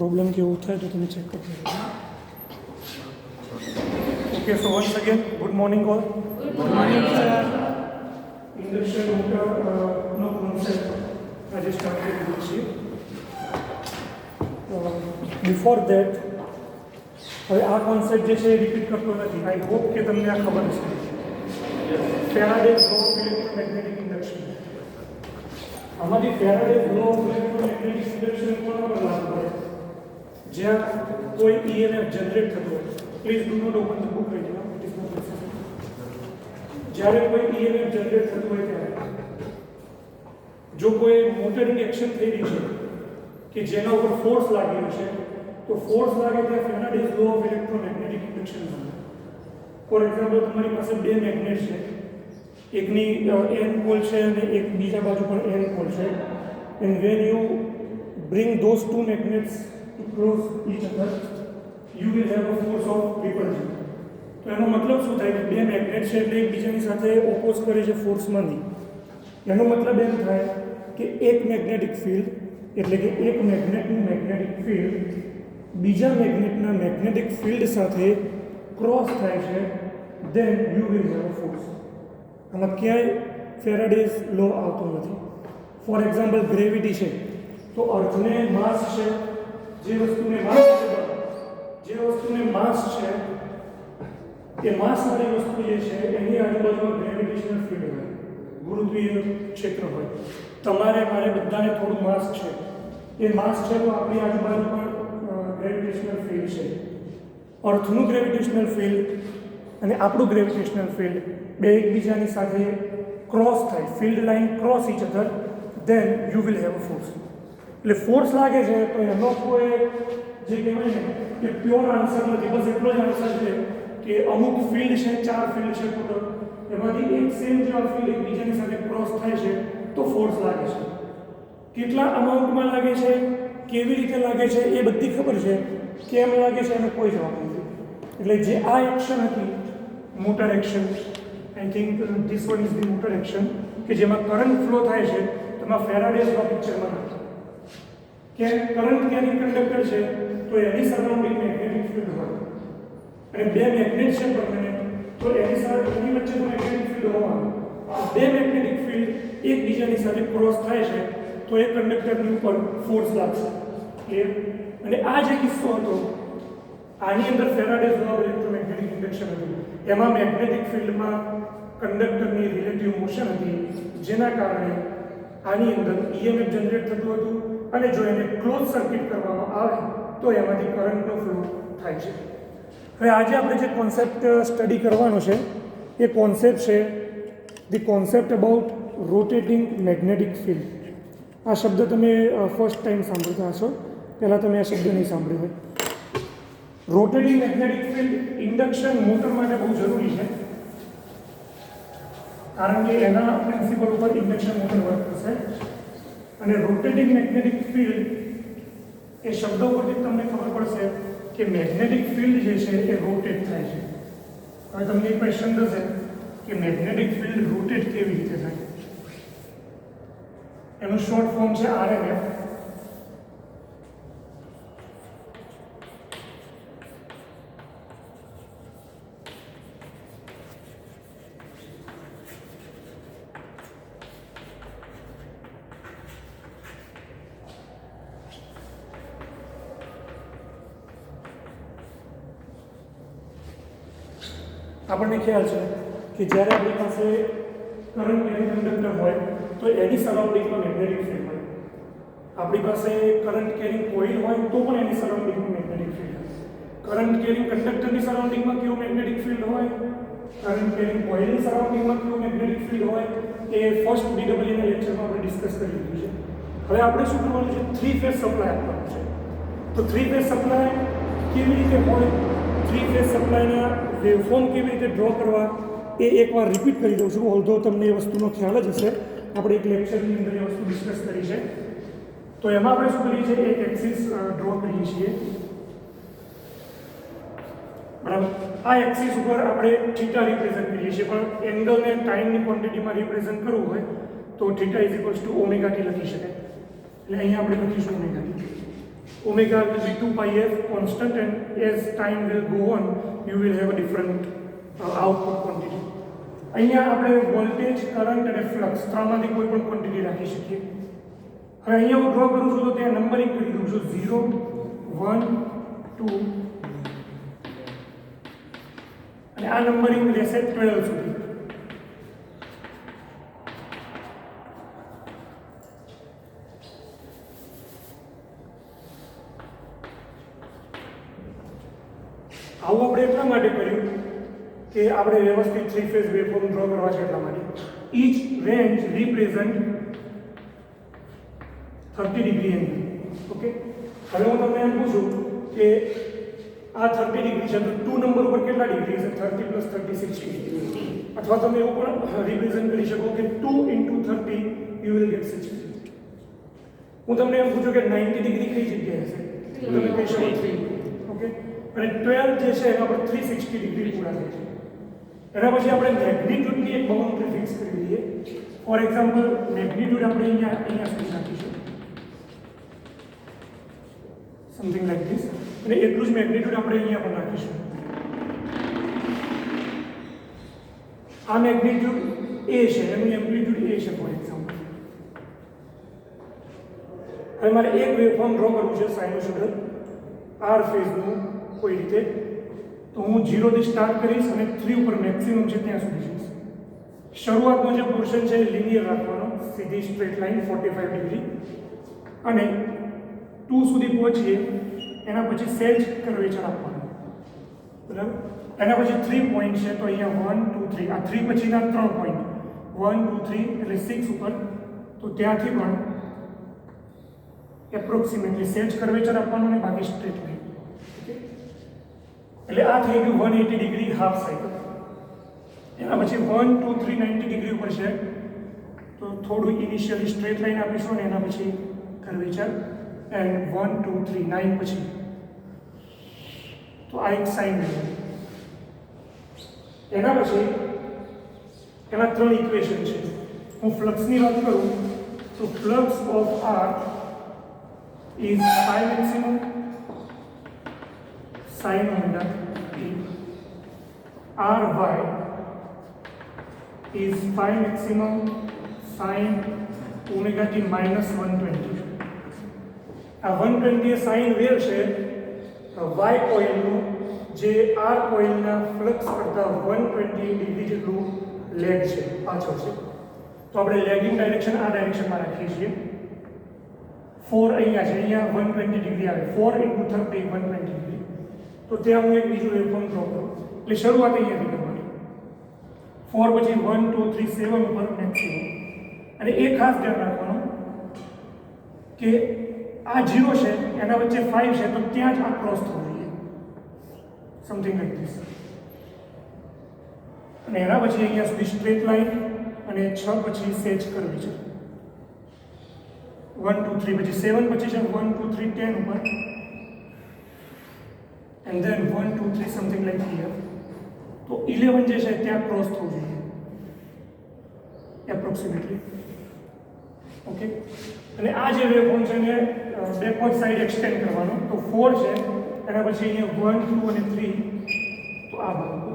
Problem के होता है तो तुम्हें चेक कर सकते। Okay, so once again good morning all. Good morning sir. Induction મોટરનો કોન્સેપ્ટ આજે સ્ટાર્ટ કરી છીએ। બિફોર ધેટ હવે આ કોન્સેપ્ટ જે છે એ રિપીટ કરતો નથી। આઈ હોપ કે તમને આ ખબર છે। Faraday's law of electromagnetic induction, આમાંથી Faraday's law of electromagnetic induction કોના પર લાગુ પડે? જ્યાં કોઈ EMF જનરેટ થતો હોય, please do not open the book right now, it is not necessary. જ્યારે કોઈ EMF જનરેટ થતું હોય ત્યારે જો કોઈ મોટરિંગ એક્શન થઈ રહી છે કે જેના ઉપર ફોર્સ લાગી રહ્યો છે, તો ફોર્સ લાગે ત્યાં Faraday's law of electromagnetic induction બને। ફોર એક્ઝામ્પલ, તમારી પાસે બે મેગ્નેટ છે, એકની N પોલ છે અને એક બીજા બાજુ પણ N પોલ છે, and when you bring those two magnets to close each other, you will have a force of repulsion। તો એનો મતલબ શું થાય કે બે મેગ્નેટ છે એટલે એકબીજાની સાથે ઓપોઝ કરે છે ફોર્સમાં નહીં। એનો મતલબ એમ થાય કે એક મેગ્નેટિક ફિલ્ડ એટલે કે એક મેગ્નેટનું મેગ્નેટિક ફિલ્ડ બીજા મેગ્નેટના મેગ્નેટિક ફિલ્ડ સાથે ક્રોસ થાય છે, then you will have a force। આમાં ક્યાંય ફેરાડેઝ લો આવતો નથી। ફોર એક્ઝામ્પલ, ગ્રેવિટી છે તો અર્થને માસ છે, જે વસ્તુને માસ છે એ માસવાળી વસ્તુ જે છે એની આજુબાજુમાં ગ્રેવિટેશનલ ફિલ્ડ હોય, ગુરુત્વીય ક્ષેત્ર હોય। તમારે મારે બધાને થોડું માસ છે, એ માસ છે તો આપણી આજુબાજુ પણ ગ્રેવિટેશનલ ફિલ્ડ છે। અર્થનું ગ્રેવિટેશનલ ફિલ્ડ અને આપણું ગ્રેવિટેશનલ ફિલ્ડ બે એકબીજાની સાથે ક્રોસ થાય, field line cross each other, then you will have a force. એટલે ફોર્સ લાગે છે તો એનો કોઈ જે કહેવાય ને કે પ્યોર આન્સર નથી, બસ એટલો જ આન્સર છે કે અમુક ફિલ્ડ છે, ચાર ફિલ્ડ છે ટોટલ, એમાંથી એક સેમ જેવા ફિલ્ડ એકબીજાની સાથે ક્રોસ થાય છે તો ફોર્સ લાગે છે। કેટલા અમાઉન્ટમાં લાગે છે, કેવી રીતે લાગે છે એ બધી ખબર છે, કેમ લાગે છે એનો કોઈ જવાબ નથી। એટલે જે આ એક્શન હતી motor action, I think this one is the motor action, કે જેમાં કરંટ ફ્લો થાય છે, તો એમાં ફેરાડેઝ લો પિક્ચરમાં નથી કે કરંટ કેરિંગ કંડક્ટર છે તો એની સરાઉન્ડિંગ મેગ્નેટિક ફિલ્ડ હોય, અને બે મેગ્નેટ છે પરમેનન્ટ તો એની વચ્ચે મેગ્નેટિક ફિલ્ડ હોવાનું, બે મેગ્નેટિક ફિલ્ડ એકબીજાની સાથે ક્રોસ થાય છે તો એ કંડક્ટરની ઉપર ફોર્સ લાગશે। ક્લિયર? અને આ જે કિસ્સો હતો આની અંદર Faraday's law of electromagnetic induction હતું, એમાં મેગ્નેટિક ફિલ્ડમાં કંડક્ટરની રિલેટિવ મોશન હતી, જેના કારણે આની અંદર EMF જનરેટ થતું હતું, અને જો એને ક્લોઝ સર્કિટ કરવામાં આવે તો એમાંથી કરંટનો ફ્લો થાય છે। હવે આજે આપણે જે કોન્સેપ્ટ સ્ટડી કરવાનો છે એ કોન્સેપ્ટ છે the concept about rotating magnetic field. આ શબ્દ તમે ફર્સ્ટ ટાઈમ સાંભળતા હશો, પહેલાં તમે આ શબ્દ નહીં સાંભળ્યો હોય। Rotating magnetic field induction motor માટે બહુ જરૂરી છે, કારણ કે એના પ્રિન્સિપલ ઉપર ઇન્ડક્શન મોટર વર્ક થશે। અને રોટેટિંગ મેગ્નેટિક ફિલ્ડ એ શબ્દો પરથી તમને ખબર પડશે કે મેગ્નેટિક ફિલ્ડ જે છે એ રોટેટ થાય છે। હવે તમને એક ક્વેશ્ચન થશે કે મેગ્નેટિક ફિલ્ડ રોટેટ કેવી રીતે થાય? એનું શોર્ટ ફોર્મ છે RMF। આપણને ખ્યાલ છે કે જ્યારે આપણી પાસે કરંટ કેરિંગ કંડક્ટર હોય તો એની સરાઉન્ડિંગમાં મેગ્નેટિક ફિલ્ડ હોય, આપણી પાસે કરંટ કેરિંગ કોઇલ હોય તો પણ એની સરાઉન્ડિંગમાં મેગ્નેટિક ફિલ્ડ હોય। કરંટ કેરિંગ કંડક્ટરની સરાઉન્ડિંગમાં કેવું મેગ્નેટિક ફિલ્ડ હોય, કરંટ કેરિંગ કોઇલની સરાઉન્ડિંગમાં કેવું મેગ્નેટિક ફિલ્ડ હોય, એ ફર્સ્ટ BWના લેક્ચરમાં આપણે ડિસ્કસ કરી લીધું છે। હવે આપણે શું કરવાનું છે? 3 ફેઝ સપ્લાય આપવાનું છે। તો 3 ફેઝ સપ્લાય કેવી રીતે હોય, 3 ફેઝ સપ્લાયના વેવફોર્મ કેવી રીતે ડ્રો કરવા એ એકવાર રિપીટ કરી દઉં છું, ઓલ્ધો તમને એ વસ્તુનો ખ્યાલ જ હશે, આપણે એક લેક્ચરની અંદર એ વસ્તુ ડિસ્કસ કરી છે। તો એમાં આપણે શું કરીએ છીએ, એક એક્સિસ ડ્રો કરીએ છીએ, બરાબર। આ એક્સિસ ઉપર આપણે થીટા રિપ્રેઝન્ટ કરીએ છીએ, પણ એંગલને ટાઈમની ક્વોન્ટિટીમાં રિપ્રેઝન્ટ કરવું હોય તો થીટા = ωt લખી શકાય। એટલે અહીંયા આપણે લખીશું ωt। omega will be 2 pi f constant, and as time will go on you will have a different output quantity. અહીંયા આપણે વોલ્ટેજ, કરંટ અને ફ્લક્સ ત્રણમાંથી કોઈ પણ ક્વોન્ટિટી રાખી શકીએ. હવે અહીંયા હું ડ્રો કરું છું તો ત્યાં નંબરિંગ કરી દઉં છું 0 1 2 અને આ નંબરિંગ રહેશે 12 સુધી. આવું આપણે એટલા માટે કર્યું કે આપણે વ્યવસ્થિત 3 ફેઝ વેવફોર્મ ડ્રો કરવા છે એટલા માટે. Each range represent 30 degree angle. Okay, હવે હું તમને એમ પૂછું કે આ 30 ડિગ્રી છે તો 2 નંબર ઉપર કેટલા ડિગ્રી છે? 30 + 30 60 ડિગ્રી. અથવા તમે એવું પણ રિપ્રેઝન્ટ કરી શકો કે 2 × 30 યુ વિલ ગેટ 60. હું તમને એમ પૂછું કે 90 ડિગ્રી કઈ જગ્યાએ છે તો તમે કહી શકો 3. ઓકે, અને 12 જે છે એના પર 360 ડિગ્રી પૂરા થાય છે. એના પછી આપણે મેગ્નીટ્યુડની એક બાઉન્ડ્રી ફિક્સ કરી દઈએ. ફોર એક્ઝામ્પલ મેગ્નીટ્યુડ આપણે અહીંયા સુધી રાખીશું, સમથિંગ લાઈક ધીસ, અને એટલું જ મેગ્નીટ્યુડ આપણે અહીંયા પણ રાખીશું. આ મેગ્નીટ્યુડ એ છે, એનું એમ્પ્લિટ્યુડ એ છે ફોર એક્ઝામ્પલ. હવે મારે એક વેવફોર્મ ડ્રો કરવું છે સાઇનોસોઇડલ આર ફેઝનું કોઈ રીતે, તો હું 0 થી સ્ટાર્ટ કરીશ અને 3 ઉપર મેક્સિમમ છે ત્યાં સુધી જઈશ. શરૂઆતનો જે પોર્શન છે એ લિનિયર રાખવાનો, સીધી સ્ટ્રેટ લાઇન 45 ડિગ્રી, અને 2 સુધી પહોંચીએ એના પછી સેજ કર્વેચર આપવાનું. બરાબર, એના પછી 3 પોઈન્ટ છે તો અહીંયા 1 2 3, આ 3 પછીના 3 પોઈન્ટ 1 2 3 એટલે 6 ઉપર, તો ત્યાંથી પણ એપ્રોક્સિમેટલી સેજ કર્વેચર આપવાનું અને બાકી સ્ટ્રેટ લાઇન. એટલે આ થઈ ગયું 180 ડિગ્રી હાફ સાયકલ. એના પછી 1 2 3 90 ડિગ્રી ઉપર છે તો થોડું ઇનિશિયલી સ્ટ્રેટ લાઇન આપીશું અને એના પછી કર્વેચર, એન્ડ 1 2 3 9 પછી તો આ એક સાઇન વેવ. એના પછી એના 3 ઇક્વેશન છે. હું ફ્લક્સની વાત કરું તો flux of R is phi maximum sin omega t, ry is phi maximum sin omega t minus 120. આ 120 એ સાઇન વેવ છે y કોઇલનું, જે r કોઇલના ફ્લક્સ કરતાં 120 ડિગ્રી જેટલું લેગ છે, પાછળ છે. તો આપણે લેગિંગ ડાયરેક્શન આ ડાયરેક્શનમાં રાખીએ છીએ. 4 અહીંયા છે, અહીંયા 120 ડિગ્રી આવે, 4 × 30 120 ડિગ્રી. તો ત્યાં હું એક બીજું વેવફોર્મ ડ્રો કરું. એટલે શરૂઆત અહીંયાથી કરવાની. 4 પછી 1 2 3 7 ઉપર મેક્સિમમ. અને એ ખાસ ધ્યાન રાખવાનું કે આ 0 છે એના વચ્ચે 5 છે તો ત્યાં જ આ ક્રોસ થવું જોઈએ, સમથિંગ લાઈક ધીસ. અને એના પછી અહીંયા સુધી સ્ટ્રેટ લાઇન અને 6 પછી સેજ કરવી છે. 1 2 3 પછી 7 પછી છે 1 2 3 10 ઉપર, and then 1 2 3 something like here. તો 11 જે છે ત્યાં ક્રોસ થવું જોઈએ એપ્રોક્સિમેટલી. ઓકે, અને આ જે વેવફોર્મ છે એને બેકવર્ડ સાઈડ એક્સટેન્ડ કરવાનો. તો 4 છે એના પછી અહીંયા 1 2 અને 3, તો આ બાજુ.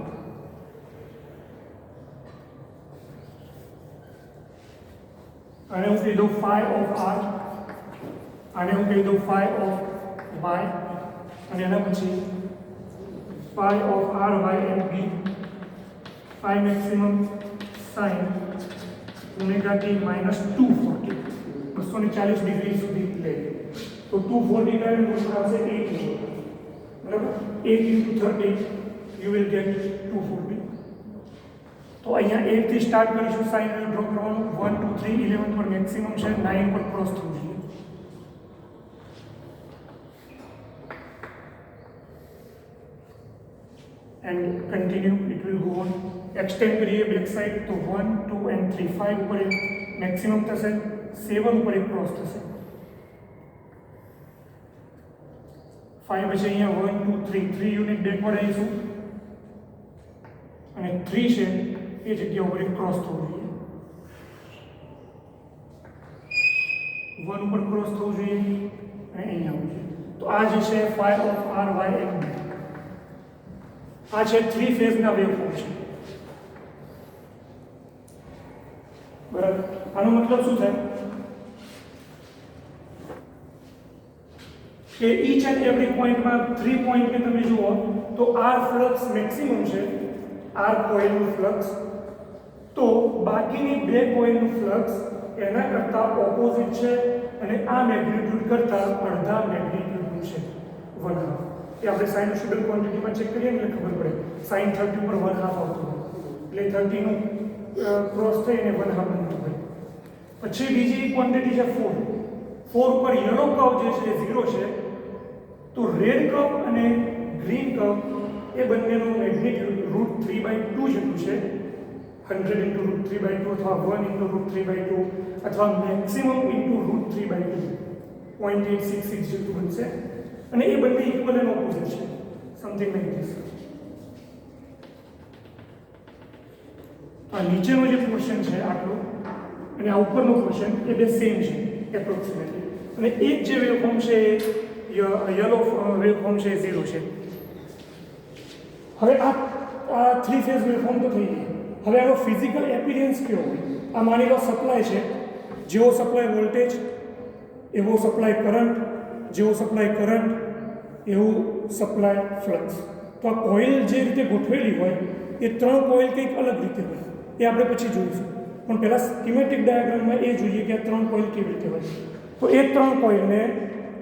અને હું કહી દઉં phi of r, અને હું કહી દઉં phi of y, અને એના પછી phi of ry and b, phi maximum sin omega t minus 240, 240 degree સુધી લે. તો 240 का मतलब આવશે 8, બરાબર. 8 × 30 you will get 240. તો અહીંયા 8 થી સ્ટાર્ટ કરીશું સાઇન વેવ ડ્રો કરવાનું. 1 2 3 11 પર મેક્સિમમ છે, 9 પર ક્રોસ થવું જોઈએ. and continue, it will go on. extend કરીએ બેક સાઈડ તો 1 2 and 3 5 ઉપર એક મેક્સિમમ થશે, 7 ઉપર એક ક્રોસ થશે. 5 પછી અહીંયા 1 2 3 3 યુનિટ બેકવર્ડ આવીશું, અને 3 છે એ જગ્યા ઉપર એક ક્રોસ થવું જોઈએ. 1 ઉપર ક્રોસ થવું જોઈએ અને અહીંયા આવવું જોઈએ. તો આ જે છે phi of r y and b આ છે 3 ફેઝના વેવફોર્મ છે બરાબર આનો મતલબ શું થાય કે ઈચ એન્ડ એવરી પોઈન્ટમાં 3 પોઈન્ટને તમે જુઓ તો r ફ્લક્સ મેક્સિમમ છે r કોઇલનું ફ્લક્સ તો બાકીની બે કોઇલનું ફ્લક્સ એના કરતાં ઓપોઝિટ છે અને આ મેગ્નિટ્યુડ કરતાં અડધા મેગ્નિટ્યુડનું છે 1/2 એ આપણે સાઇનોસોઇડલ ક્વોન્ટિટીમાં ચેક કરીએ એટલે ખબર પડે sin 30 પર 1/2 આવતું એટલે 30 નું ક્રોસ થઈને 1/2 બનતું હોય પછી બીજી ક્વોન્ટિટી છે 4 પર યલો કર્વ જે છે 0 છે તો રેડ કર્વ અને ગ્રીન કર્વ એ બંનેનું મેગ્નિટ્યુડ √3/2 જેટલું છે 100 × √3/2 અથવા 1 × √3/2 અથવા મેક્સિમમ × √3/2 0.866 જેટલું બનશે અને એ બંને ઇક્વલ એન્ડ ઓપોઝિટ છે સમથિંગ લાઈક ધીસ આ નીચેનો જે પોર્શન છે આટલો અને આ ઉપરનો પોર્શન એ બે સેમ છે એપ્રોક્સિમેટલી અને એક જે વેવફોર્મ છે યલો વેવફોર્મ છે 0 છે હવે આ 3 ફેઝ વેવફોર્મ તો થઈ ગઈ હવે આનો ફિઝિકલ એપિયરન્સ કેવો હોય આ માની લો સપ્લાય છે જેવો સપ્લાય વોલ્ટેજ એવો સપ્લાય કરંટ જેવો સપ્લાય કરંટ એવું સપ્લાય ફ્લક્સ તો આ કોઇલ જે રીતે ગોઠવેલી હોય એ 3 કોઇલ કંઈક અલગ રીતે હોય એ આપણે પછી જોઈશું પણ પહેલાં સ્કીમેટિક ડાયાગ્રામમાં એ જોઈએ કે આ 3 કોઇલ કેવી રીતે હોય તો એ 3 કોઇલને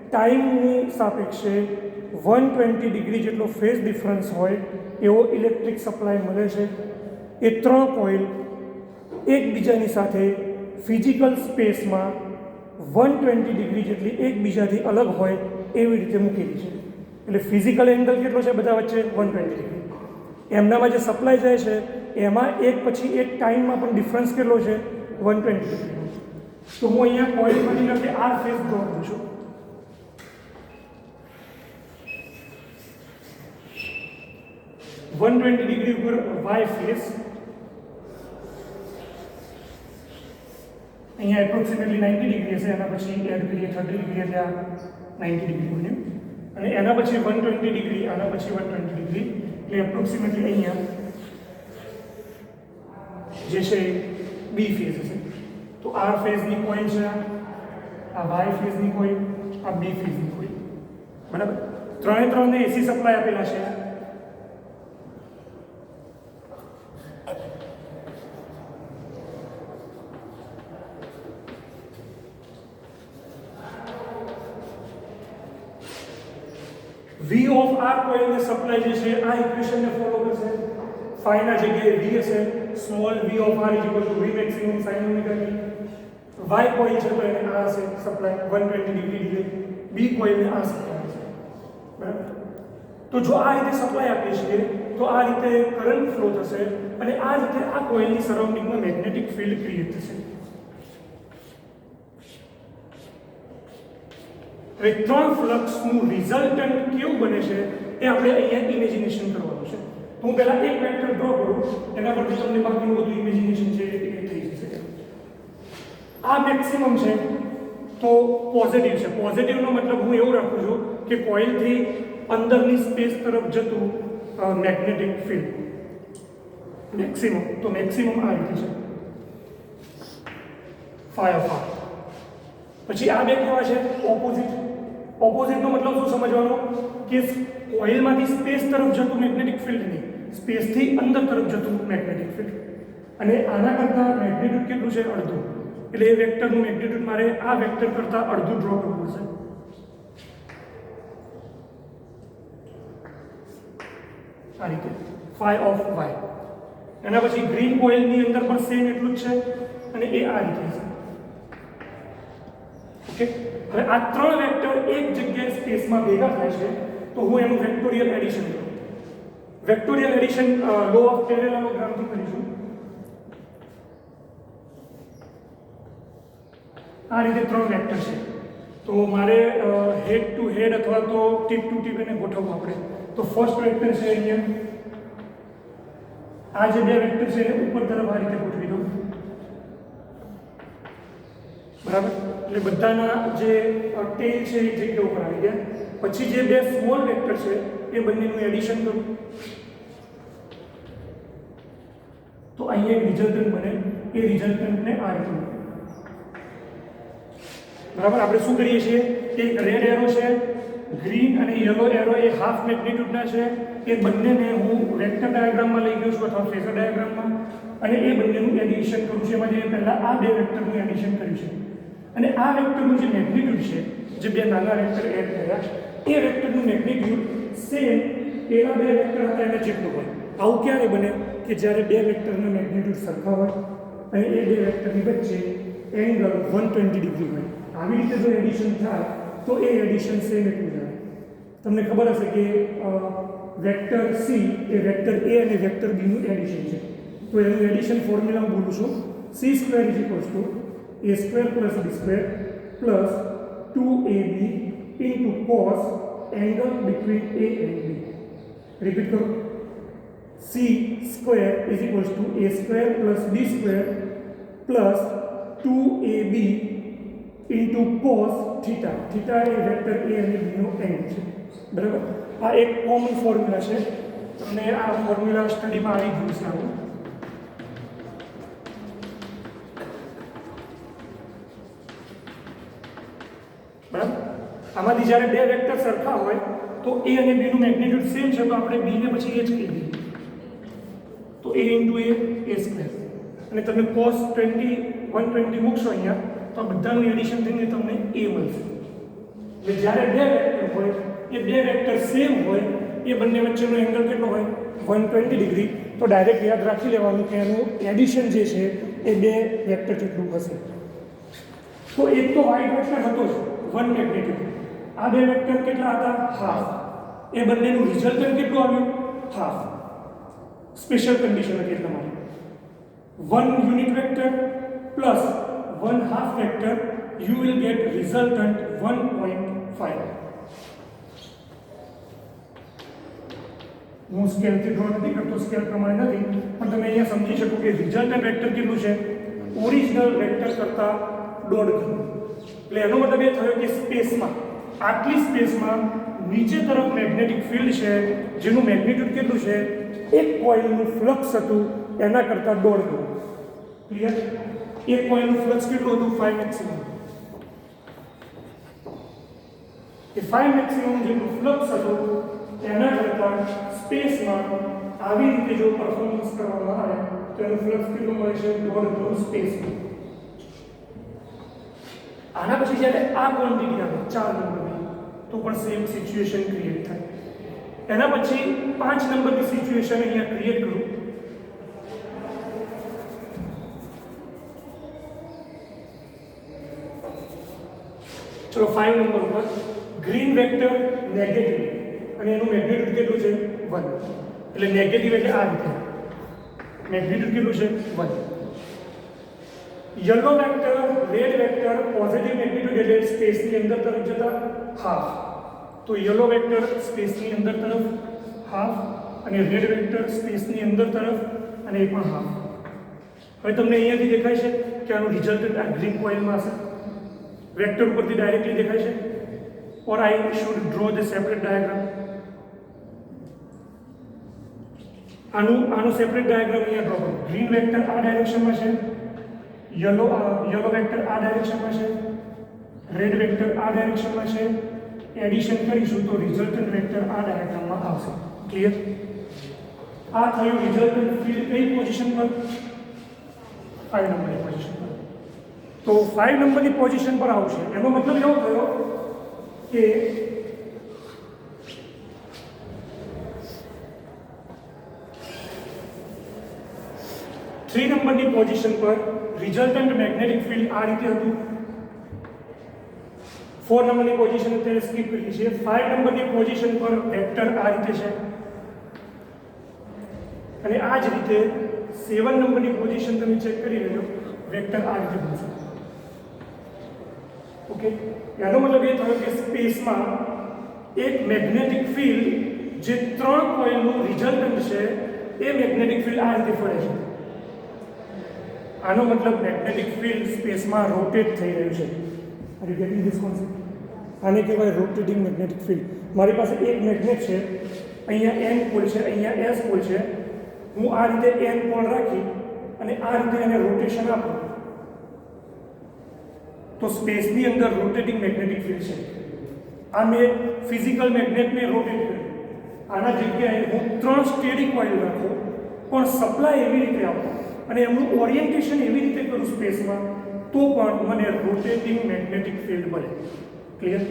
ટાઈમની સાપેક્ષે 120 ડિગ્રી જેટલો ફેઝ ડિફરન્સ હોય એવો ઇલેક્ટ્રિક સપ્લાય મળે છે એ 3 કોઇલ એકબીજાની સાથે ફિઝિકલ સ્પેસમાં 120 ડિગ્રી જેટલી એકબીજાથી અલગ હોય એવી રીતે મૂકેલી છે એટલે ફિઝિકલ એંગલ કેટલો છે બધા વચ્ચે 120 ડિગ્રી એમનામાં જે સપ્લાય જાય છે એમાં એક પછી એક ટાઈમમાં પણ ડિફરન્સ કેટલો છે 120 ડિગ્રી તો હું અહીંયા કોઇલ માની લો કે r ફેઝ ડ્રો કરું છું ડિગ્રી ઉપર y ફેઝ અહીંયા એપ્રોક્સિમેટલી 90 ડિગ્રી હશે એના પછી એડ કરીએ 30 ડિગ્રી એટલે આ 90 ડિગ્રી બન્યું અને એના પછી 120 ડિગ્રી આના પછી 120 ડિગ્રી એટલે એપ્રોક્સિમેટલી અહીંયા જે છે બી ફેઝ હશે તો આર ફેઝની કોઇલ છે આ વાય ફેઝની કોઇલ આ બી ફેઝની કોઇલ બરાબર ત્રણે એસી સપ્લાય આપેલા છે V of R કોઇલને સપ્લાય જે છે આ ઇક્વેશનને ફોલો કરશે phi ના જગ્યાએ V હશે small v of R v maximum sin omega t y coil છે તો એને આ હશે સપ્લાય 120 ડિગ્રી ડિલે b કોઇલને આ સપ્લાય છે બરાબર તો જો આ રીતે સપ્લાય આપીએ છીએ તો આ રીતે કરંટ ફ્લો થશે અને આ રીતે આ કોઇલની સરાઉન્ડિંગમાં મેગ્નેટિક ફિલ્ડ ક્રિએટ થશે હવે 3 ફ્લક્સનું રિઝલ્ટન્ટ કેવું બને છે એ આપણે અહીંયા ઇમેજિનેશન કરવાનું છે તો હું પહેલા એક વેક્ટર ડ્રો કરું એના પરથી તમને બાકીનું બધું ઇમેજિનેશન છે એ થઈ જશે આ મેક્સિમમ છે તો પોઝિટિવ છે પોઝિટિવનો મતલબ હું એવું રાખું છું કે કોઇલથી અંદરની સ્પેસ તરફ જતું મેગ્નેટિક ફિલ્ડ મેક્સિમમ તો મેક્સિમમ આ રીતે છે phi of r પછી આ બે કેવા છે ઓપોઝિટનો મતલબ શું સમજવાનો કે કોઇલમાંથી સ્પેસ તરફ જતું મેગ્નેટિક ફિલ્ડ નહીં સ્પેસથી અંદર તરફ જતું મેગ્નેટિક ફિલ્ડ અને આના કરતાં મેગ્નિટ્યુડ કેટલું છે અડધું એટલે એ વેક્ટરનું મેગ્નિટ્યુડ મારે આ વેક્ટર કરતાં અડધું ડ્રો કરવું પડશે આ રીતે phi of y એના પછી ગ્રીન કોઇલની અંદર પણ સેમ એટલું જ છે અને એ આ રીતે છે ઓકે હવે આ 3 વેક્ટર એક જગ્યાએ સ્પેસમાં ભેગા થાય છે તો હું એનું વેક્ટોરિયલ એડિશન કરું વેક્ટોરિયલ એડિશન લો ઓફ પેરેલેલોગ્રામથી કરીશું આ રીતે 3 વેક્ટર છે તો મારે હેડ ટુ હેડ અથવા તો ટીપ ટુ ટીપ એને ગોઠવવું આપણે તો ફર્સ્ટ વેક્ટર છે અહીંયા આ જે બે વેક્ટર છે એને ઉપર તરફ આ રીતે ગોઠવી દઉં બરાબર એટલે બધાના જે ટેલ છે એ જગ્યા ઉપર આવી ગયા પછી જે બે સ્મોલ વેક્ટર છે એ બંનેનું એડિશન કરું તો અહીંયા એક રિઝલ્ટન્ટ બને. એ રિઝલ્ટન્ટને આ રીતે મળે. બરાબર. આપણે શું કરીએ છીએ, એક રેડ એરો છે, ગ્રીન અને યલો એરો એ હાફ મેગ્નિટ્યુડના છે. એ બંનેને હું વેક્ટર ડાયાગ્રામમાં લઈ ગયો છું અથવા ફેઝર ડાયાગ્રામમાં, અને એ બંનેનું એડિશન કરું છું. એમાં જે પહેલાં આ બે વેક્ટરનું એડિશન કર્યું છે અને આ વેક્ટરનું જે મેગ્નિટ્યુડ છે, જે બે નાના વેક્ટર એડ કર્યા, એ વેક્ટરનું મેગ્નિટ્યુડ સેમ પેલા બે વેક્ટર હતા એના જેટલું હોય. આવું ક્યારે બને કે જ્યારે બે વેક્ટરના મેગ્નિટ્યુડ સરખા હોય અને એ બે વેક્ટરની વચ્ચે એંગલ 120 ડિગ્રી હોય. આવી રીતે જો એડિશન થાય તો એ એડિશન સેમ એટલું જાય. તમને ખબર હશે કે vector C A vector A અને વેક્ટર બીનું એડિશન છે. તો એનું એડિશન ફોર્મ્યુલા હું બોલું છું, C square is equals to A square plus B square plus 2ab into cos angle between A and B. Repeat કરો, C square is equals to A square plus B square plus 2ab into cos theta. Theta એ vector A અને બીનો angle છે. બરાબર. આ એક common formula છે. તમને આ ફોર્મ્યુલા સ્ટડીમાં આવી ગયું છે આવું. બરાબર. આમાંથી જ્યારે બે વેક્ટર સરખા હોય તો એ અને બીનું મેગ્નિટ્યુડ સેમ છે તો આપણે બીને પછી એ જ કહી દઈએ. તો એ ઇન્ટુ એ સ્ક્વેર અને તમે કોસ 120 મૂકશો અહીંયા તો આ બધાનું એડિશન થઈને તમને એ મળશે. એટલે જ્યારે બે વેક્ટર હોય એ બે વેક્ટર સેમ હોય એ બંને વચ્ચેનો એંગલ કેટલો હોય 120 ડિગ્રી. તો ડાયરેક્ટ યાદ રાખી લેવાનું કે એનું એડિશન જે છે એ બે વેક્ટર જેટલું હશે. તો એક તો વાઇટ વેક્ટર હતો જ 1 મેગ્નિટ્યુડ. આ બે વેક્ટર કેટલા હતા? હાફ. એ બંનેનું રિઝલ્ટન્ટ કેટલું આવ્યું? હાફ. સ્પેશિયલ કન્ડિશન હતી એટલા માટે 1 unit vector plus 1 half vector you will get resultant 1.5. હું સ્કેલથી ડ્રો નથી કરતો, સ્કેલ પ્રમાણે નથી, પણ તમે અહીંયા સમજી શકો કે રિઝલ્ટન્ટ વેક્ટર કેટલું છે? ઓરિજિનલ વેક્ટર કરતાં 1.5 ગણું. એટલે એનો મતલબ એ થયો કે સ્પેસમાં, આટલી સ્પેસમાં નીચે તરફ મેગ્નેટિક ફિલ્ડ છે જેનું મેગ્નિટ્યુડ કેટલું છે? એક કોઇલનું ફ્લક્સ હતું એના કરતાં 1.5 ગણું. ક્લિયર? એક કોઇલનું ફ્લક્સ કેટલું હતું? 5 મેક્સિમમ. એ 5 મેક્સિમમ જેટલું ફ્લક્સ હતું એના કરતાં સ્પેસમાં આવી રીતે જો પરફોર્મન્સ કરવામાં આવે તો એનું ફ્લક્સ કેટલું મળે છે? 1.5 ગણું સ્પેસમાં. આના પછી જ્યારે આ ક્વોન્ટિટી આવે 4 નંબરની તો પણ સેમ સિચ્યુએશન ક્રિએટ થાય. એના પછી 5 નંબરની સિચ્યુએશન અહીંયા ક્રિએટ કરું. ચલો 5 નંબર ઉપર ગ્રીન વેક્ટર નેગેટિવ અને એનું મેગ્નિટ્યુડ કેટલું છે? 1. એટલે નેગેટિવ એટલે આ રીતે મેગ્નિટ્યુડ કેટલું છે? 1. Yellow vector red vector positive magnitude એટલે સ્પેસની અંદર તરફ જતા હાફ. તો યલો વેક્ટર સ્પેસની અંદર તરફ હાફ અને રેડ વેક્ટર સ્પેસની અંદર તરફ અને એ પણ હાફ. હવે તમને અહીંયાથી દેખાય છે કે આનું રિઝલ્ટન્ટ આ ગ્રીન કોઇલમાં હશે. વેક્ટર ઉપરથી ડાયરેક્ટલી દેખાય છે. or I should draw the separate diagram. આનું સેપરેટ ડાયાગ્રામ અહીંયા ડ્રો કરો. ગ્રીન વેક્ટર આ ડાયરેક્શનમાં છે, યલો વેક્ટર આ ડાયરેક્શનમાં છે, રેડ વેક્ટર આ ડાયરેક્શનમાં છે. એડિશન કરીશું તો રિઝલ્ટન્ટ વેક્ટર આ ડાયાગ્રામમાં આવશે. ક્લિયર? આ થયું રિઝલ્ટન્ટ ફિલ્ડ કઈ પોઝિશન પર? 5 નંબરની પોઝિશન પર. તો 5 નંબરની પોઝિશન પર આવશે એનો મતલબ એવો થયો કે 3 નંબરની પોઝિશન પર રિઝલ્ટન્ટ મેગ્નેટિક ફિલ્ડ આ રીતે હતું. 4 નંબરની પોઝિશન અત્યારે સ્કીપ કરીએ છીએ. 5 નંબરની પોઝિશન પર વેક્ટર આ રીતે છે અને આ જ રીતે 7 નંબરની પોઝિશન તમે ચેક કરી લેજો, વેક્ટર આ રીતે બનશે. ઓકે, એનો મતલબ એ થયો કે સ્પેસમાં એક મેગ્નેટિક ફિલ્ડ જે 3 કોઇલનું રિઝલ્ટન્ટ છે એ મેગ્નેટિક ફિલ્ડ આ રીતે ફરે છે. આનો મતલબ મેગ્નેટિક ફિલ્ડ સ્પેસમાં રોટેટ થઈ રહ્યું છે. Are you getting this concept? આને કહેવાય રોટેટિંગ મેગ્નેટિક ફિલ્ડ. મારી પાસે એક મેગ્નેટ છે, અહીંયા N પોલ છે, અહીંયા S પોલ છે. હું આ રીતે N પોલ રાખી અને આ રીતે એને રોટેશન આપું તો સ્પેસની અંદર રોટેટિંગ મેગ્નેટિક ફિલ્ડ છે. આ મેં ફિઝિકલ મેગ્નેટને રોટેટ કર્યું. આના જગ્યાએ હું 3 સ્ટેડી કોઇલ રાખું, પણ સપ્લાય એવી રીતે આપું અને એમનું ઓરિએન્ટેશન એવી રીતે કરું સ્પેસમાં, તો પણ મને રોટેટિંગ મેગ્નેટિક ફિલ્ડ મળે. ક્લિયર?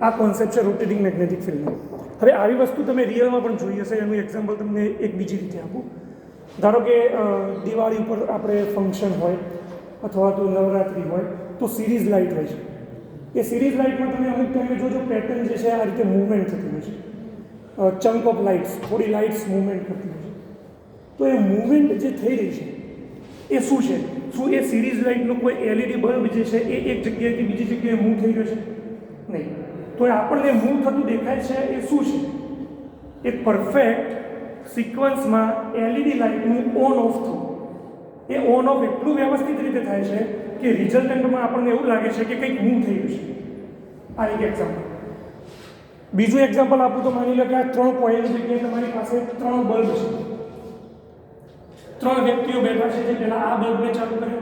આ કોન્સેપ્ટ છે રોટેટિંગ મેગ્નેટિક ફિલ્ડનો. હવે આવી વસ્તુ તમે રિયલમાં પણ જોઈ હશે. એનું એક્ઝામ્પલ તમને એક બીજી રીતે આપું. ધારો કે દિવાળી ઉપર આપણે ફંક્શન હોય અથવા તો નવરાત્રિ હોય તો સિરીઝ લાઇટ હોય છે. એ સિરીઝ લાઇટમાં તમે અમુક ટાઈમે જોજો પેટર્ન જે છે આ રીતે મૂવમેન્ટ થતી હોય છે. ચંક ઓફ લાઇટ્સ, થોડી લાઇટ્સ મૂવમેન્ટ કરતી હોય છે. તો એ મૂવમેન્ટ જે થઈ રહી છે એ શું છે? શું એ સિરીઝ લાઇટનો કોઈ LED બલ્બ જે છે એ એક જગ્યાએથી બીજી જગ્યાએ મૂવ થઈ રહ્યો છે? નહીં. તો એ આપણને મૂવ થતું દેખાય છે એ શું છે? એ પરફેક્ટ સિક્વન્સમાં LED લાઇટનું ઓન ઓફ થવું. એ ઓન ઓફ એટલું વ્યવસ્થિત રીતે થાય છે કે રિઝલ્ટન્ટમાં આપણને એવું લાગે છે કે કંઈક મૂવ થઈ ગયું છે. આ એક એક્ઝામ્પલ. બીજું એક્ઝામ્પલ આપું તો માની લો કે આ 3 કોઇલની જગ્યાએ તમારી પાસે 3 બલ્બ છે. 3 વ્યક્તિઓ બેઠા છે જે પહેલાં આ બલ્બને ચાલુ કરે,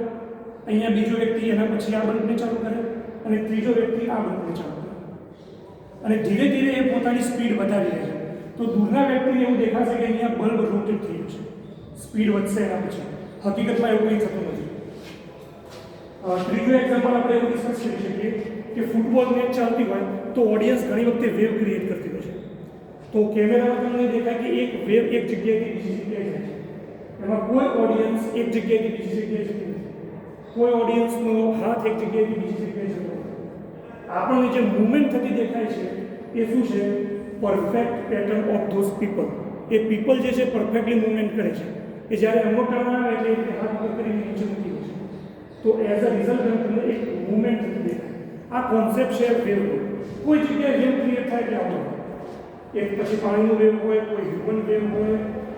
અહીંયા બીજો વ્યક્તિ એના પછી આ બલ્બને ચાલુ કરે અને ત્રીજો વ્યક્તિ આ બલ્બને ચાલુ કરે. અને ધીરે ધીરે એ પોતાની સ્પીડ વધારી રહે છે. તો દૂરના વ્યક્તિને એવું દેખાશે કે અહીંયા બલ્બ રોટેટ થઈ ગયું છે, સ્પીડ વધશે એના પછી. હકીકતમાં એવું કંઈ થતું નથી. ત્રીજું એક્ઝામ્પલ આપણે એવું ડિસ્કસ કરી શકીએ કે ફૂટબોલ મેચ ચાલતી હોય તો ઓડિયન્સ ઘણી વખતે વેવ ક્રિએટ કરતી હોય છે. તો કેમેરામાં તમને દેખાય કે એક વેવ એક જગ્યાએથી બીજી જગ્યાએ જાય છે. એમાં કોઈ ઓડિયન્સ એક જગ્યાએથી બીજી જગ્યાએ જતી નથી. કોઈ ઓડિયન્સનો હાથ એક જગ્યાએથી બીજી જગ્યાએ જતો નથી. આપણને જે મૂવમેન્ટ થતી દેખાય છે એ શું છે? Perfect pattern of those people. A people જે છે પરફેક્ટલી મૂવમેન્ટ કરે છે. એ જ્યારે અંગૂઠામાં આવે એટલે હાથ ઉપર કરીને નીચે મૂકી દે છે. તો એઝ અ રિઝલ્ટ તમને એક મૂવમેન્ટ થતી દેખાય. આ કોન્સેપ્ટ છે વેવનો. કોઈ જગ્યાએ વેવ ક્રિએટ થાય એટલે આવતો એક પછી પાણીનું વેવ હોય, કોઈ હ્યુમન વેવ હોય,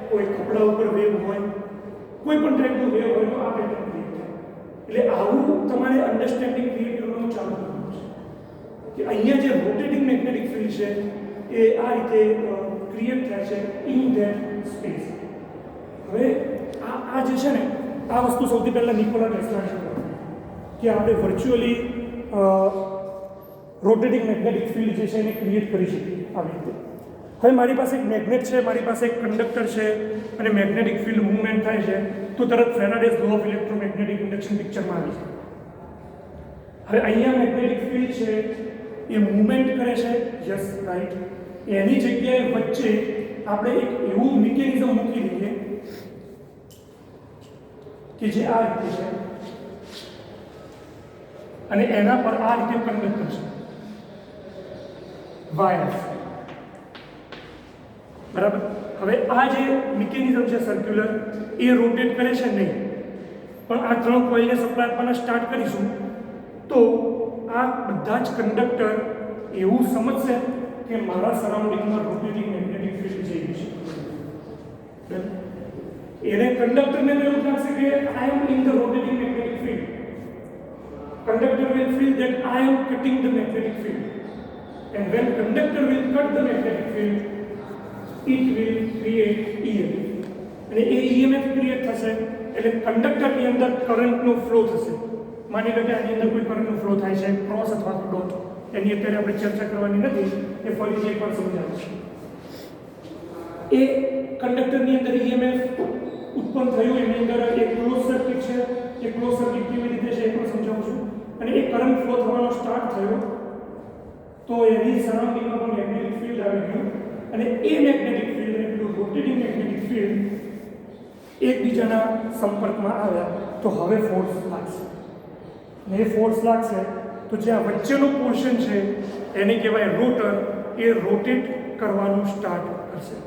કોઈ કપડા ઉપર વેવ હોય, કોઈ પણ ટાઈપનું વેવ હોય તો આ પેટર્ન ક્રિએટ થાય. એટલે આવું તમારે અન્ડરસ્ટેન્ડિંગ ક્રિએટ કરવાનું ચાલુ કરવાનું છે કે અહીંયા જે રોટેટિંગ મેગ્નેટિક ફિલ્ડ છે એ આ રીતે ક્રિએટ થાય છે ઇન ધેટ સ્પેસ. હવે આ જે છે ને આ વસ્તુ સૌથી પહેલાં નિકોલા ટેસ્લાએ શોધી કે આપણે વર્ચ્યુઅલી રોટેટિંગ મેગ્નેટિક ફિલ્ડ જે છે એને ક્રિએટ કરી શકીએ આવી રીતે. હવે મારી પાસે એક મેગ્નેટ છે, મારી પાસે એક કંડક્ટર છે અને મેગ્નેટિક ફિલ્ડ મૂવમેન્ટ થાય છે તો તરત Faraday's law of electromagnetic induction પિક્ચરમાં આવી છે. હવે અહીંયા મેગ્નેટિક ફિલ્ડ છે એ મૂવમેન્ટ કરે છે, યસ રાઈટ. એની જગ્યાએ વચ્ચે આપણે એક એવું મિકેનિઝમ મૂકી દઈએ કે જે આ રીતે છે અને એના પર આ રીતે કંડક્ટર છે, વાયર. બરાબર. હવે આ જે મિકેનિઝમ છે સર્ક્યુલર એ રોટેટ કરે છે નહીં, પણ આ 3 કોઇલને સપ્લાય આપવાના સ્ટાર્ટ કરીશું તો આ બધા જ કંડક્ટર એવું સમજશે કે મારા સરાઉન્ડિંગમાં રોટેટિંગ મેગ્નેટિક ફિલ્ડ જઈ રહ્યું છે. એને કંડક્ટરને એવું લાગશે કે I am in the rotating magnetic field. Conductor will feel that I am cutting the magnetic field, and when conductor will cut the magnetic field it will create EMF. અને એ EMF create થશે એટલે કંડક્ટરની અંદર કરંટનો flow થશે. માની લો કે આની અંદર કોઈ કરંટનો ફ્લો થાય છે, ક્રોસ અથવા તો ડોટ. એની અત્યારે આપણે ચર્ચા કરવાની નથી, એ ફરીથી એકવાર સમજાવીશું. એ કંડક્ટરની અંદર EMF ઉત્પન્ન થયું, એની અંદર એક ક્લોઝ સર્કિટ છે. એ ક્લોઝ સર્કિટ કેવી રીતે છે એ પણ સમજાવું છું. અને એ કરંટ ફ્લો થવાનો સ્ટાર્ટ થયો તો એની સરાઉન્ડિંગમાં પણ મેગ્નેટિક ફિલ્ડ આવી ગયું અને એ મેગ્નેટિક ફિલ્ડ એટલું રોટેટિંગ મેગ્નેટિક ફિલ્ડ એકબીજાના સંપર્કમાં આવ્યા તો હવે ફોર્સ લાગશે. અને એ ફોર્સ લાગશે તો જે આ વચ્ચેનો પોર્શન છે એને કહેવાય રોટર, એ રોટેટ કરવાનું સ્ટાર્ટ કરશે.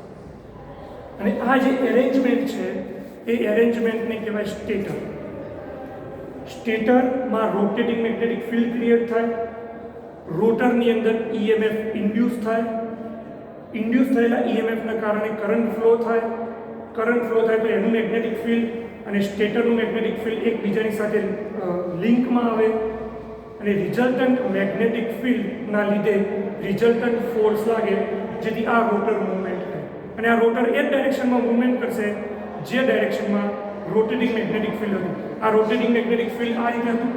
અને આ જે એરેન્જમેન્ટ છે એ એરેન્જમેન્ટને કહેવાય સ્ટેટર. સ્ટેટરમાં રોટેટિંગ મેગ્નેટિક ફિલ્ડ ક્રિએટ થાય, રોટરની અંદર EMF ઇન્ડ્યુસ થાય, ઇન્ડ્યુસ થયેલા EMFના કારણે કરંટ ફ્લો થાય, કરંટ ફ્લો થાય તો એનું મેગ્નેટિક ફિલ્ડ અને સ્ટેટરનું મેગ્નેટિક ફિલ્ડ એકબીજાની સાથે લિંકમાં આવે અને રિઝલ્ટન્ટ મેગ્નેટિક ફિલ્ડના લીધે રિઝલ્ટન્ટ ફોર્સ લાગે, જેથી આ રોટર મૂવમેન્ટ થાય. અને આ રોટર એ જ ડાયરેક્શનમાં મૂવમેન્ટ કરશે જે ડાયરેક્શનમાં રોટેટિંગ મેગ્નેટિક ફિલ્ડ હતું. આ રોટેટિંગ મેગ્નેટિક ફિલ્ડ આ રીતે હતું,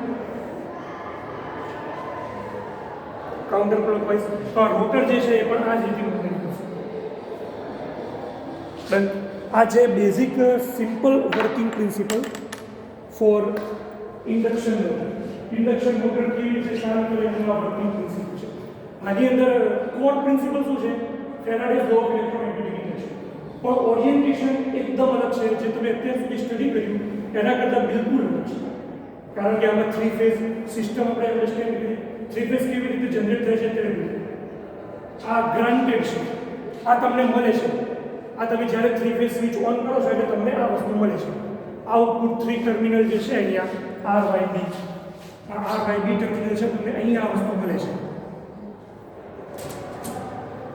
કાઉન્ટર ક્લોકવાઇઝ. તો આ રોટર જે છે એ પણ આ જ રીતે મૂવમેન્ટ કરશે. આ છે basic simple working principle for induction motor. Induction motor કેવી રીતે કામ કરે એનું આ વર્કિંગ પ્રિન્સિપલ છે. આની અંદર કોર પ્રિન્સિપલ શું છે? Faraday's law of electromagnetic induction. પણ ઓરિએન્ટેશન એકદમ અલગ છે. જે તમે અત્યાર સુધી સ્ટડી કર્યું એના કરતાં બિલકુલ અલગ છે. કારણ કે આમાં 3 ફેઝ સિસ્ટમ આપણે અન્ડરસ્ટેન્ડ કરી. 3 ફેઝ કેવી રીતે જનરેટ થાય છે તે આ ગ્રાન્ટેડ છે. આ તમને મળે છે. આ તમે જ્યારે 3 ફેઝ સ્વિચ ઓન કરો છો એટલે તમને આ વસ્તુ મળે છે. આઉટપુટ 3 ટર્મિનલ જે છે અહીંયા RYB, આ RYB ટર્મિનલ છે, તમને અહીંયા આ વસ્તુ મળે છે.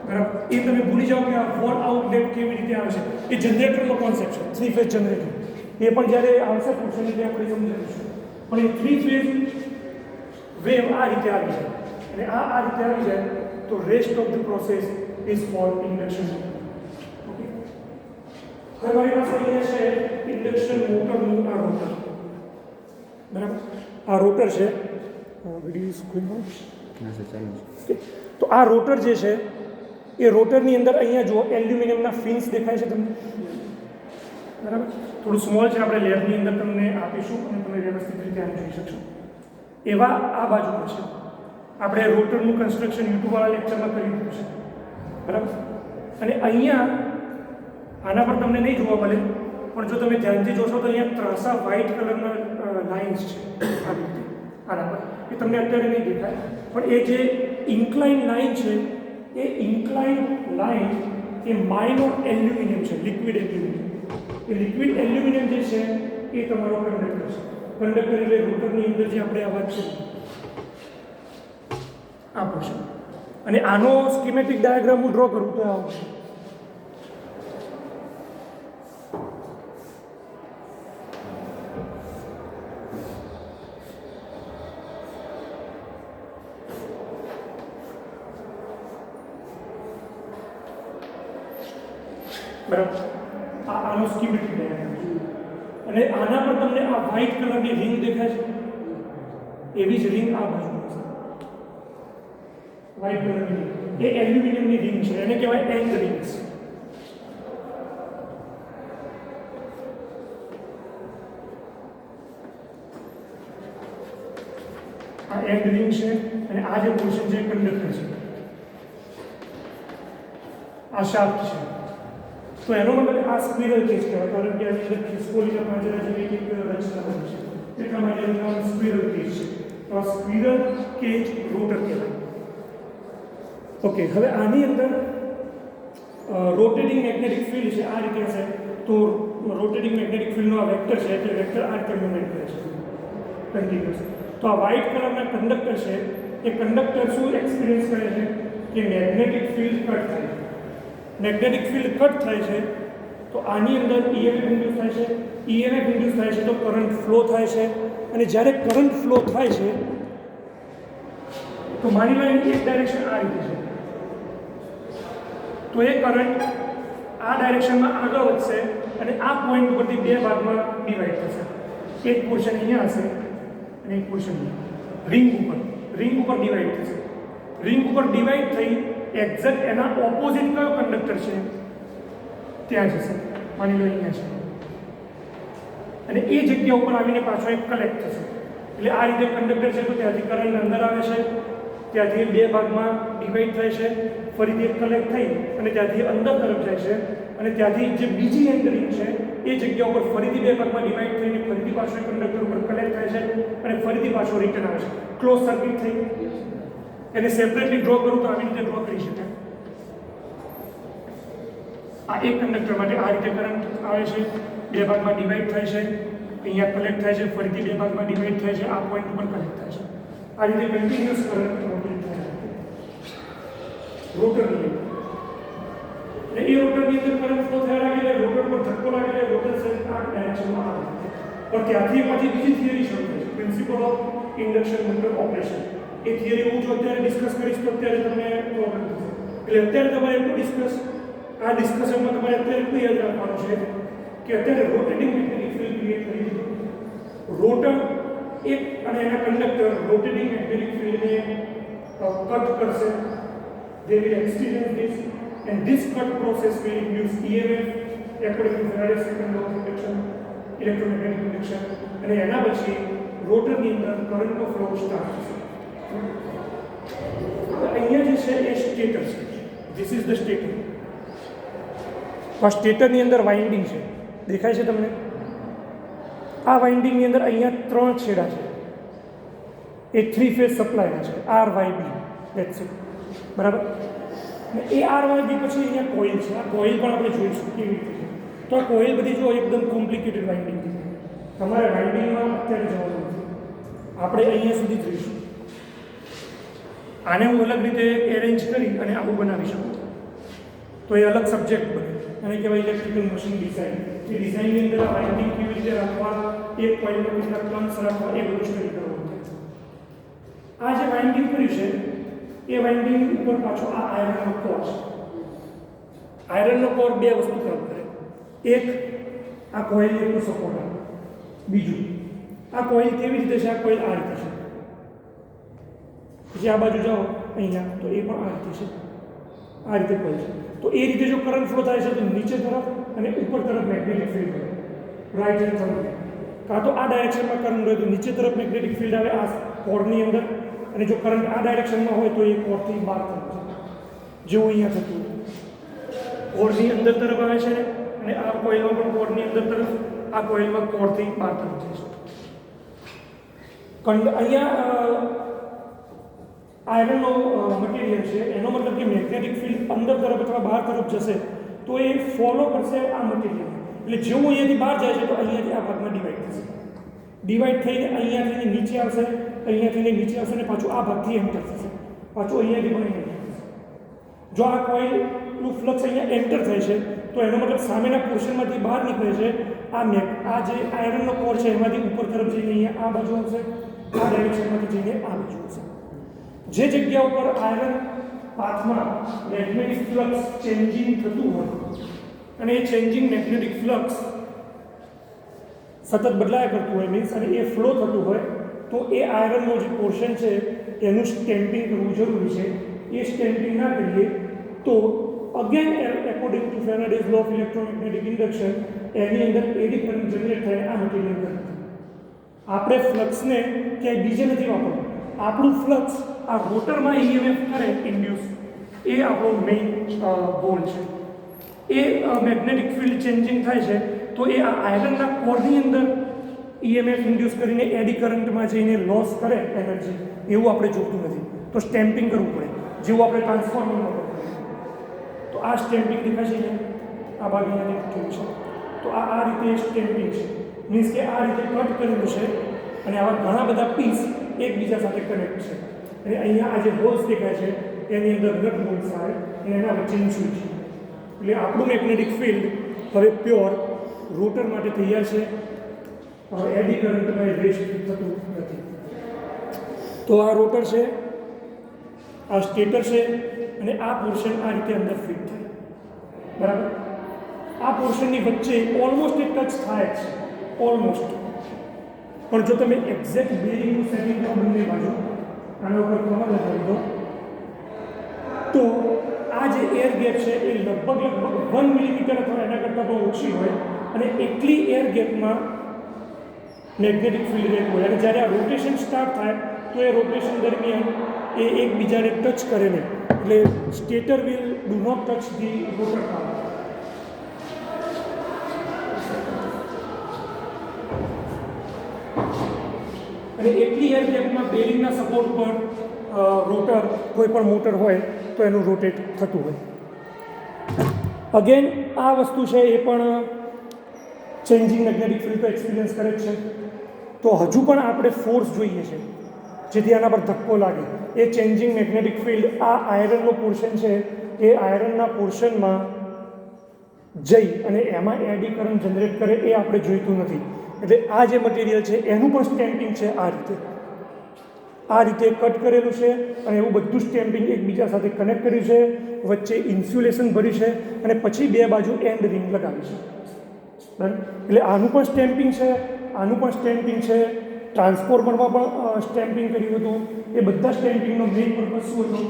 બરાબર? એ તમે ભૂલી જાઓ કે આ વોલ આઉટલેટ કેવી રીતે આવે છે. એ જનરેટરનો કોન્સેપ્ટ છે, 3 ફેઝ જનરેટર. એ પણ જ્યારે આવશે પૂછશે એટલે આપણે સમજાવીશું. પણ એ 3 ફેઝ વેવ આ રીતે આવી જાય અને આ રીતે આવી જાય તો rest of the process is called induction. Okay, હવે મારી પાસે અહીંયા છે ઇન્ડક્શન મોટરનું આ રોટર. બરાબર? આ રોટર છે. વિડીયો સ્ક્રીન પર તો આ રોટર જે છે એ રોટરની અંદર અહીંયા જુઓ એલ્યુમિનિયમના ફિન્સ દેખાય છે તમને. બરાબર? થોડું સ્મોલ છે, આપણે લેબની અંદર તમને આપીશું અને તમે વ્યવસ્થિત રીતે આમ જોઈ શકશો. એવા આ બાજુ પર છે. આપણે રોટરનું કન્સ્ટ્રક્શન યુટ્યુબવાળા લેક્ચરમાં કરી દીધું છે. બરાબર? અને અહીંયા આના પર તમને નહીં જોવા મળે, પણ જો તમે ધ્યાનથી જોશો તો અહીંયા ત્રાસા વ્હાઇટ કલરના લાઇન્સ છે આવી રીતે આના પર. એ તમને અત્યારે નહીં દેખાય, પણ એ જે ઇન્ક્લાઇન લાઇન છે એ ઇન્ક્લાઇન લાઇન એ માઇનોર એલ્યુમિનિયમ છે, લિક્વિડ એલ્યુમિનિયમ. એ લિક્વિડ એલ્યુમિનિયમ જે છે એ તમારો કંડક્ટર છે. કંડક્ટર એટલે રોટરની અંદર જે આપણે આ વાત કરીએ આ પડશે. અને આનો સ્કીમેટિક ડાયાગ્રામ હું ડ્રો કરું તો આવશે. બરાબર? આનો સ્કીમેટિક ડાયાગ્રામ. અને આના પર તમને આ વ્હાઇટ કલરની રિંગ દેખાય છે, એવી જ રિંગ આ બાજુ છે. વ્હાઇટ કલરની રિંગ એ એલ્યુમિનિયમની રિંગ છે, એને કહેવાય એન્ડ રિંગ્સ. આ એન્ડ રિંગ છે અને આ જે પોર્શન છે કંડક્ટર છે. આ શાફ્ટ છે. તો એનો મતલબ આ સ્ક્વિરલ કેજ કહેવાય, કારણ કે આની અંદર ખિસકોલીના પાંજરા જેવી એક રચના બની છે, એટલા માટે એનું નામ સ્ક્વિરલ કેજ છે. તો આ સ્ક્વિરલ કેજ રોટર કહેવાય. ઓકે, હવે આની અંદર રોટેટિંગ મેગ્નેટિક ફિલ્ડ છે આ રીતે હશે. તો રોટેટિંગ મેગ્નેટિક ફિલ્ડનો આ વેક્ટર છે એટલે વેક્ટર આ રીતે મૂવમેન્ટ કરે છે કન્ટિન્યુઅસ. તો આ વ્હાઇટ કલરના કંડક્ટર છે એ કંડક્ટર શું એક્સપિરિયન્સ કરે છે કે મેગ્નેટિક ફિલ્ડ કટ થાય છે. મેગ્નેટિક ફિલ્ડ કટ થાય છે તો આની અંદર EMF ઇન્ડ્યુસ થાય છે. EMF ઇન્ડ્યુસ થાય છે તો કરંટ ફ્લો થાય છે. અને જ્યારે કરંટ ફ્લો થાય છે તો માની લો એની એક ડાયરેક્શન આ રીતે છે, તો એ કરંટ આ ડાયરેક્શનમાં આગળ વધશે અને આ પોઈન્ટ ઉપરથી બે ભાગમાં ડિવાઈડ થશે. એક પોર્શન અહીંયા હશે અને એક પોર્શન રિંગ ઉપર ડિવાઈડ થશે. રિંગ ઉપર ડિવાઈડ થઈ એક્ઝેક્ટ એના ઓપોઝિટ કયો કંડક્ટર છે ત્યાં જશે. માની લો અહીંયા છે અને એ જગ્યા ઉપર આવીને પાછો એક કલેક્ટ થશે. એટલે આ રીતે કંડક્ટર છે તો ત્યાંથી કરંટ અંદર આવે છે, ત્યાંથી બે ભાગમાં ડિવાઈડ થાય છે, ફરીથી એક કલેક્ટ થઈ અને ત્યાંથી અંદર તરફ જાય છે અને ત્યાંથી જે બીજી એન્ડ રિંગ છે એ જગ્યા ઉપર ફરીથી બે ભાગમાં ડિવાઈડ થઈને ફરીથી પાછો એક કંડક્ટર ઉપર કલેક્ટ થાય છે અને ફરીથી પાછો રિટર્ન આવે છે. ક્લોઝ સર્કિટ થઈ. એને સેપરેટલી ડ્રો કરું તો આવી રીતે ડ્રો કરી શકાય. આ એક કંડક્ટર માટે આ રીતે કરંટ આવે છે, બે ભાગમાં ડિવાઈડ થાય છે, અહીંયા કલેક્ટ થાય છે, ફરીથી બે ભાગમાં ડિવાઈડ થાય છે, આ પોઈન્ટ ઉપર કલેક્ટ થાય છે. આ રીતે કન્ટિન્યુઅસ કરંટ રોટેટ થાય છે રોટરની અંદર. અને એ રોટરની અંદર કરંટ ફ્લો થયા લાગે એટલે રોટર પર ધક્કો લાગે એટલે રોટર આ ડાયરેક્શનમાં આવે. પણ ત્યાંથી પછી બીજી થિયરી શરૂ થાય છે, principal of induction motor operation. A theory હું જો અત્યારે ડિસ્કસ કરીશ તો અત્યારે તમને પ્રોબ્લેમ થશે. એટલે અત્યારે તમારે એટલું ડિસ્કશનમાં તમારે અત્યારે એટલું યાદ રાખવાનું છે કે અત્યારે રોટેટિંગ મેગ્નેટિક ફિલ્ડ ક્રિએટ કરી દીધું. રોટર એક અને એના કંડક્ટર રોટેટિંગ મેગ્નેટિક ફિલ્ડને કટ કરશે. They will experience this, and this cut process will induce EMF according to Faraday's second law of induction, electromagnetic induction, અને એના પછી રોટરની અંદર કરંટનો ફ્લો સ્ટાર્ટ થશે. અહીંયા જે છે એ સ્ટેટર છે. This is the stator. આ સ્ટેટરની અંદર વાઇન્ડિંગ છે, દેખાય છે તમને? આ વાઇન્ડિંગની અંદર અહીંયા 3 છેડા છે. એ 3 ફેઝ સપ્લાયના છે, RYB. That's it. બરાબર. એ RYB પછી અહીંયા કોઇલ છે. આ કોઇલ પણ આપણે જોઈશું કેવી રીતે છે. તો આ કોઇલ બધી જો એકદમ કોમ્પ્લિકેટેડ વાઇન્ડિંગ છે. તમારે વાઇન્ડિંગમાં અત્યારે જવાનું નથી, આપણે અહીંયા સુધી જઈશું. આને હું અલગ રીતે એરેન્જ કરી અને આવું બનાવી શકું તો એ અલગ સબ્જેક્ટ બને. અને કહેવાય ઇલેક્ટ્રિકલ મશીન ડિઝાઇન. એ ડિઝાઇનની અંદર આ વાઇન્ડિંગ કેવી રીતે રાખવા, એક કોઇલમાં કેટલા ટર્ન્સ રાખવા, એ બધું સ્ટડી કરવાનું છે. આ જે વાઇન્ડિંગ કર્યું છે એ વાઇન્ડિંગ ઉપર પાછો આ આયરનનો કોર છે. આયરનનો કોર 2 વસ્તુ કામ કરે. એક, આ કોઇલને એટલું સપોર્ટ આપે. બીજું, આ કોઇલ કેવી રીતે છે? આ કોઇલ આ રીતે છે. પછી આ બાજુ જાઓ અહીંયા તો એ પણ આ રીતે છે. આ રીતે કોઇલ છે. તો એ રીતે જો કરંટ ફ્લો થાય છે તો નીચે તરફ અને ઉપર તરફ મેગ્નેટિક ફિલ્ડ હોય, રાઈટ હેન્ડ સાઈડ. કાં તો આ ડાયરેક્શનમાં કરંટ હોય તો નીચે તરફ મેગ્નેટિક ફિલ્ડ આવે આ કોરની અંદર, અને જો કરંટ આ ડાયરેક્શનમાં હોય તો એ કોરથી બહાર તરફ છે. જેવું અહીંયા થતું કોરની અંદર તરફ આવે છે અને આ કોઇલમાં પણ કોરની અંદર તરફ, આ કોઇલમાં કોરથી બહાર તરફ જાય છે. અહીંયા આયરનનો મટીરિયલ છે, એનો મતલબ કે મેગ્નેટિક ફિલ્ડ અંદર તરફ અથવા બહાર તરફ જશે તો એ ફોલો કરશે આ મટીરિયલ. એટલે જેવું અહીંયાથી બહાર જાય છે તો અહીંયાથી આ ભાગમાં ડિવાઈડ થશે. ડિવાઈડ થઈને અહીંયાથી નીચે આવશે, અહીંયાથી નીચે આવશે અને પાછું આ ભાગથી એન્ટર થશે, પાછું અહીંયાથી પણ એન્ટર થશે. જો આ કોઇલનું ફ્લક્સ અહીંયા એન્ટર થાય છે તો એનો મતલબ સામેના પોર્શનમાંથી બહાર નીકળે છે. આ જે આયરનનો કોર છે એમાંથી ઉપર તરફ જઈને અહીંયા આ બાજુ આવશે, આ ડાયરેક્શનમાંથી જઈને આ બાજુ આવશે. જે જગ્યા ઉપર આયરન પાથમાં મેગ્નેટિક ફ્લક્સ ચેન્જિંગ થતું હોય અને એ ચેન્જિંગ મેગ્નેટિક ફ્લક્સ સતત બદલાયા કરતું હોય, મીન્સ અને એ ફ્લો થતું હોય, તો એ આયરનનો જે પોર્શન છે એનું સ્ટેમ્પિંગ કરવું જરૂરી છે. એ સ્ટેમ્પિંગ ના કરીએ તો again according to Faraday's law of electromagnetic induction એની અંદર એડી કરંટ જનરેટ થાય આ મટીરિયલ કરંટ. આપણે ફ્લક્સને ક્યાંય બીજે નથી વાપરવું. આપણું ફ્લક્સ આ રોટરમાં EMF કરે ઇન્ડ્યુસ, એ આપણો મેઇન ગોલ છે. એ મેગ્નેટિક ફિલ્ડ ચેન્જિંગ થાય છે તો એ આ આયરનના કોરની અંદર EMF ઇન્ડ્યુસ કરીને એડી કરંટમાં જઈને લોસ કરે એનર્જી, એવું આપણે જોતું નથી. તો સ્ટેમ્પિંગ કરવું પડે, જેવું આપણે ટ્રાન્સફોર્મરમાં કરવું પડે. તો આ સ્ટેમ્પિંગ દેખાશે છે, આ ભાગ અહીંયા કેવું છે. તો આ રીતે સ્ટેમ્પિંગ છે, મીન્સ કે આ રીતે કટ કરેલું છે અને આવા ઘણા બધા પીસ એકબીજા સાથે કનેક્ટ છે. અને અહીંયા આ જે હોલ્સ દેખાય છે એની અંદર નટ બોલ્ટ્સ આવે અને એના વચ્ચેની સ્વિચ. એટલે આપણું મેગ્નેટિક ફિલ્ડ હવે પ્યોર રોટર માટે તૈયાર છે. એડી કરંટમાં વેસ્ટ થતું નથી. તો આ રોટર છે, આ સ્ટેટર છે અને આ પોર્શન આ રીતે અંદર ફિટ થાય. બરાબર. આ પોર્શનની વચ્ચે ઓલમોસ્ટ એક ટચ થાય જ છે, ઓલમોસ્ટ. પણ જો તમે એક્ઝેક્ટ બેરિંગનું સેટિંગ કરો બંને બાજુ, આના ઉપર કવર લગાવી દો તો આ જે એર ગેપ છે એ લગભગ 1 મિલીમીટર અથવા એના કરતાં પણ ઓછી હોય અને એટલી એર ગેપમાં મેગ્નેટિક ફિલ્ડ રહેતું હોય. અને જ્યારે આ રોટેશન સ્ટાર્ટ થાય તો એ રોટેશન દરમિયાન એ એકબીજાને ટચ કરે નહીં. એટલે stator will do not touch the rotor power. અને એટલી એર ગેપમાં બેરિંગના સપોર્ટ પર રોટર કોઈ પણ મોટર હોય તો એનું રોટેટ થતું હોય. અગેન આ વસ્તુ છે એ પણ ચેન્જિંગ મેગ્નેટિક ફિલ્ડ તો એક્સપિરિયન્સ કરે જ છે. તો હજુ પણ આપણે ફોર્સ જોઈએ છે જેથી આના પર ધક્કો લાગે. એ ચેન્જિંગ મેગ્નેટિક ફિલ્ડ આ આયરનનો પોર્શન છે એ આયરનના પોર્શનમાં જઈ અને એમાં એડી કરંટ જનરેટ કરે એ આપણે જોઈતું નથી. એટલે આ જે મટીરિયલ છે એનું પણ સ્ટેમ્પિંગ છે આ રીતે. આ રીતે કટ કરેલું છે અને એવું બધું સ્ટેમ્પિંગ એકબીજા સાથે કનેક્ટ કર્યું છે, વચ્ચે ઇન્સ્યુલેશન ભર્યું છે અને પછી બે બાજુ એન્ડ રિંગ લગાવી છે. બરાબર, એટલે આનું પણ સ્ટેમ્પિંગ છે, આનું પણ સ્ટેમ્પિંગ છે, ટ્રાન્સફોર્મરમાં પણ સ્ટેમ્પિંગ કર્યું હતું. એ બધા સ્ટેમ્પિંગનો મેઇન પર્પઝ શું હતો?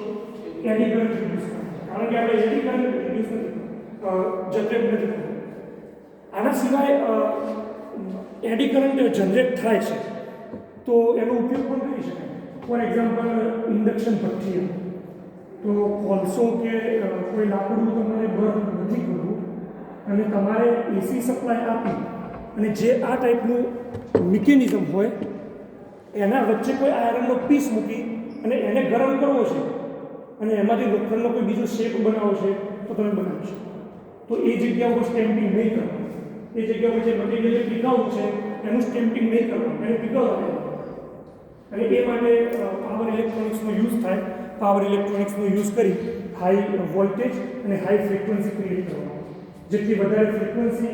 એડી કરંટ રિડ્યુસ કરવાનો. કારણ કે આપણે એડી કરંટ રિડ્યુસ જનરેટ નથી કરવું. આના સિવાય એડી કરંટ જનરેટ થાય છે તો એનો ઉપયોગ પણ કરી શકાય. ફોર એક્ઝામ્પલ, ઇન્ડક્શન ભઠ્ઠી, તો કોલસો કે કોઈ લાકડું તમારે બર્ન નથી કરવું અને તમારે એસી સપ્લાય આપી અને જે આ ટાઈપનું મિકેનિઝમ હોય એના વચ્ચે કોઈ આયરનનો પીસ મૂકી અને એને ગરમ કરવો છે અને એમાંથી લોખંડનો કોઈ બીજો શેપ બનાવવો છે તો તમે બનાવી શકો. તો એ જગ્યા ઉપર સ્ટેમ્પિંગ નહીં કરવાનું. એ જગ્યા ઉપર જે મટીરિયલ પીગાવું છે એનું સ્ટેમ્પિંગ નહીં કરવાનું, એને પીગાવવાનું. અને એ માટે પાવર ઇલેક્ટ્રોનિક્સનો યુઝ થાય. પાવર ઇલેક્ટ્રોનિક્સનો યુઝ કરી હાઈ વોલ્ટેજ અને હાઈ ફ્રિકવન્સી ક્રિએટ કરવાનો. જેટલી વધારે ફ્રિકવન્સી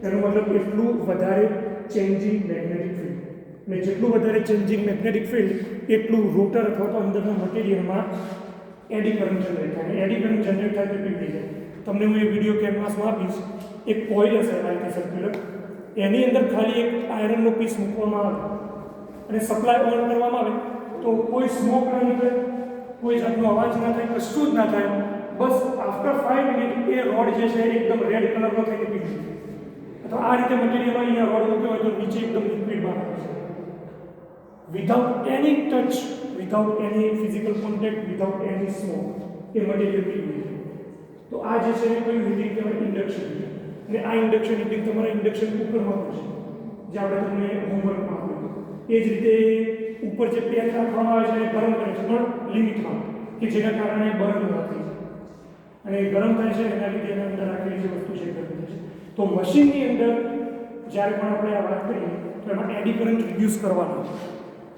એનો મતલબ એટલું વધારે ચેન્જિંગ મેગ્નેટિક ફિલ્ડ, અને જેટલું વધારે ચેન્જિંગ મેગ્નેટિક ફિલ્ડ એટલું રોટર અથવા તો અંદરના મટીરિયલમાં એડી કરંટ જનરેટ થાય. એડી કરંટ જનરેટ થાય તો પીગળી જાય. તમને હું એ વિડીયો કેનવાસમાં આપીશ. એક કોઇલ હશે આ રીતે સર્ક્યુલર, એની અંદર ખાલી એક આયરનનો પીસ મૂકવામાં આવે અને સપ્લાય ઓન કરવામાં આવે તો કોઈ સ્મોક ના નીકળે, કોઈ જાતનો અવાજ ના થાય, કશું જ ના થાય. બસ આફ્ટર 5 મિનિટ એ રોડ જે છે એકદમ રેડ કલરનો થઈને પીગળી જાય. તો આ રીતે મટીરિયલ અહીંયા રોડ મૂક્યો હોય તો નીચે એકદમ લિક્વિડ બહાર આવે છે, without any touch, without any physical contact, without any smoke એ મટીરિયલ પીગળી જાય. તો આ જે છે એ કયું હીટિંગ કહેવાય? Induction heating. અને આ ઇન્ડક્શન હીટિંગ તમારા ઇન્ડક્શન કુકરમાં પડશે, જે આપણે તમને હોમવર્કમાં આપ્યું. એ જ રીતે ઉપર જે પેન રાખવામાં આવે છે એ ગરમ કરે છે પણ લિમિટમાં, કે જેના કારણે બર્ન ન થઈ જાય. અને ગરમ થાય છે એના લીધે એના અંદર રાખેલી જે વસ્તુ છે એ ગરમ થાય છે. તો મશીનની અંદર જ્યારે પણ આપણે આ વાત કરીએ તો એમાં એડી કરંટ રિડ્યુસ કરવાનો,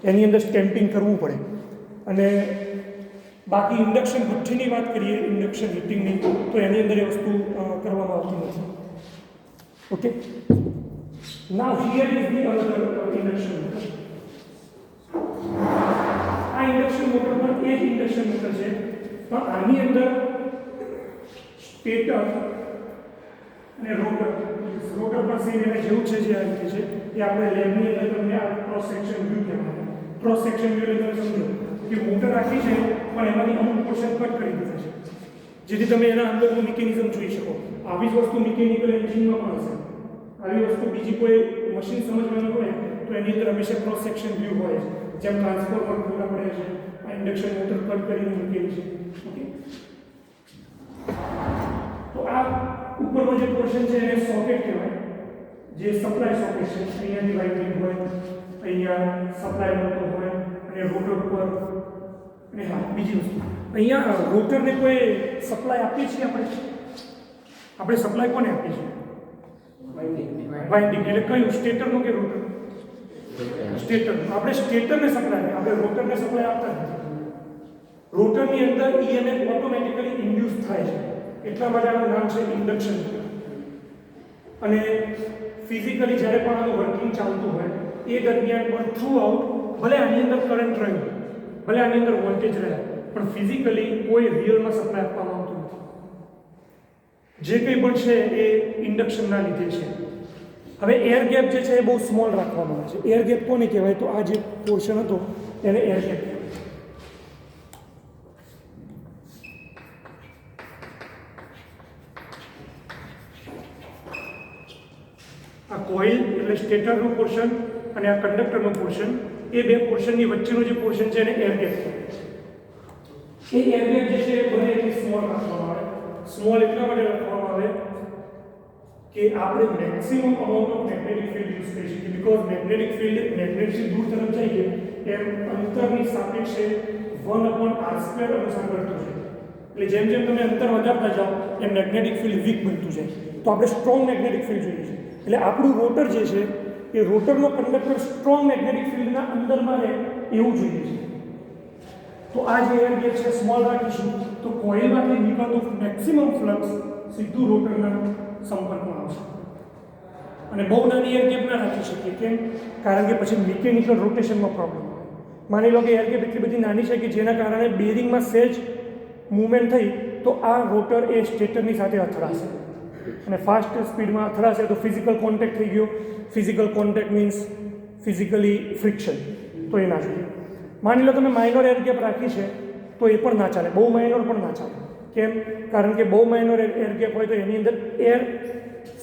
એની અંદર સ્ટેમ્પિંગ કરવું પડે. અને બાકી ઇન્ડક્શન ભઠ્ઠીની વાત કરીએ, ઇન્ડક્શન હીટિંગની, તો એની અંદર એ વસ્તુ કરવામાં આવતી નથી. Okay, now here is the another induction motor. આ ઇન્ડક્શન મોટર પણ એ જ ઇન્ડક્શન મોટર છે, પણ આની અંદર સ્ટેટર અને રોટર પણ સેમ એના જેવું છે. જે આ રીતે છે એ આપણે લેબની અંદર તમને આ ક્રોસ સેક્શન વ્યૂ કહેવાય. ક્રોસ સેક્શન વ્યૂ એટલે તમે સમજો કે મોટર રાખી છે પણ એમાંથી અમુક પોર્શન કટ કરી દીધા છે, જેથી તમે એના અંદરનું મિકેનિઝમ જોઈ શકો. આવી જ વસ્તુ મિકેનિકલ એન્જિનમાં પણ હશે. આવી વસ્તુ બીજી કોઈ મશીન સમજવાનું હોય તો એની અંદર હંમેશા ક્રોસ સેક્શન વ્યૂ હોય છે. જેમ ટ્રાન્સફોર્મર ખુલ્લા પડે છે, આ ઇન્ડક્શન મોટર કટ કરીને મૂકેલી છે. ઓકે, તો આ ઉપરનો જે પોર્શન છે એને સોકેટ કહેવાય, જે સપ્લાય સોકેટ છે. અહીંયાની વાઇન્ડિંગ હોય, અહીંયા સપ્લાય મળતો હોય અને રોટર પર. અને હા, બીજી વસ્તુ, અહીંયા રોટરને કોઈ સપ્લાય આપીએ છીએ આપણે સપ્લાય કોને આપીએ છીએ? વાઇન્ડિંગ. એટલે કયું? સ્ટેટરનું કે રોટર? સ્ટેટરનું. આપણે સ્ટેટરને સપ્લાય, આપણે રોટરને સપ્લાય આપતા નથી. રોટરની અંદર EMF ઓટોમેટિકલી ઇન્ડ્યુસ થાય છે, એટલા માટે આનું નામ છે ઇન્ડક્શન. અને ફિઝિકલી જ્યારે પણ આનું વર્કિંગ ચાલતું હોય એ દરમિયાન પણ થ્રુ આઉટ, ભલે આની અંદર કરંટ રહ્યો, ભલે આની અંદર વોલ્ટેજ રહે, પણ ફિઝિકલી કોઈ રિયલમાં સપ્લાય આપવામાં આવતું નથી. જે કંઈ પણ છે એ ઇન્ડક્શનના લીધે છે. હવે એર ગેપ જે છે એ બહુ સ્મોલ રાખવામાં આવે છે. એર ગેપ કોને કહેવાય? તો આ જે પોર્શન હતો એને એર ગેપ કહેવાય. આ કોઇલ એટલે સ્ટેટરનું પોર્શન અને આ કંડક્ટરનું પોર્શન, એ બે પોર્શનની વચ્ચેનો જે પોર્શન છે એને એર ગેપ કહેવાય. એ એર ગેપ જે છે એ બને એટલી સ્મોલ રાખવામાં આવે. સ્મોલ એટલા માટે રાખવામાં આવે કે આપણે maximum amount of magnetic field use કરી શકીએ. બીકોઝ મેગ્નેટિક ફિલ્ડ મેગ્નેટથી દૂર તરફ જઈએ એમ અંતરની સાપેક્ષે 1/r² અનુસાર કરતું જાય. એટલે જેમ જેમ તમે અંતર વધારતા જાઓ એમ મેગ્નેટિક ફિલ્ડ વીક બનતું જાય. તો આપણે સ્ટ્રોંગ મેગ્નેટિક ફિલ્ડ જોઈએ છે. એટલે આપણું રોટર જે છે એ રોટરનો કંડક્ટર સ્ટ્રોંગ મેગ્નેટિક ફિલ્ડના અંદરમાં રહે એવું જોઈએ છે. તો આ જે એર ગેપ છે સ્મોલ રાખીશું તો કોઇલમાંથી નીકળતું મેક્સિમમ ફ્લક્સ સીધું રોટરના સંપર્કમાં આવશે. અને બહુ નાની એર ગેપ ના રાખી શકીએ. કેમ? કારણ કે પછી મિકેનિકલ રોટેશનમાં પ્રોબ્લેમ આવે. માની લો કે એર ગેપ એટલી બધી નાની છે કે જેના કારણે બેરિંગમાં સહેજ મૂવમેન્ટ થઈ તો આ રોટર એ સ્ટેટરની સાથે અથડાશે અને ફાસ્ટ સ્પીડમાં અથડાશે તો ફિઝિકલ કોન્ટેક્ટ થઈ ગયો. Physical contact means physically friction, તો એ ના જોઈએ. માની લો તમે માઇનોર એર ગેપ રાખી છે તો એ પણ ના ચાલે, બહુ માઇનોર પણ ના ચાલે. કેમ? કારણ કે બહુ માઇનોર એર ગેપ હોય તો એની અંદર એર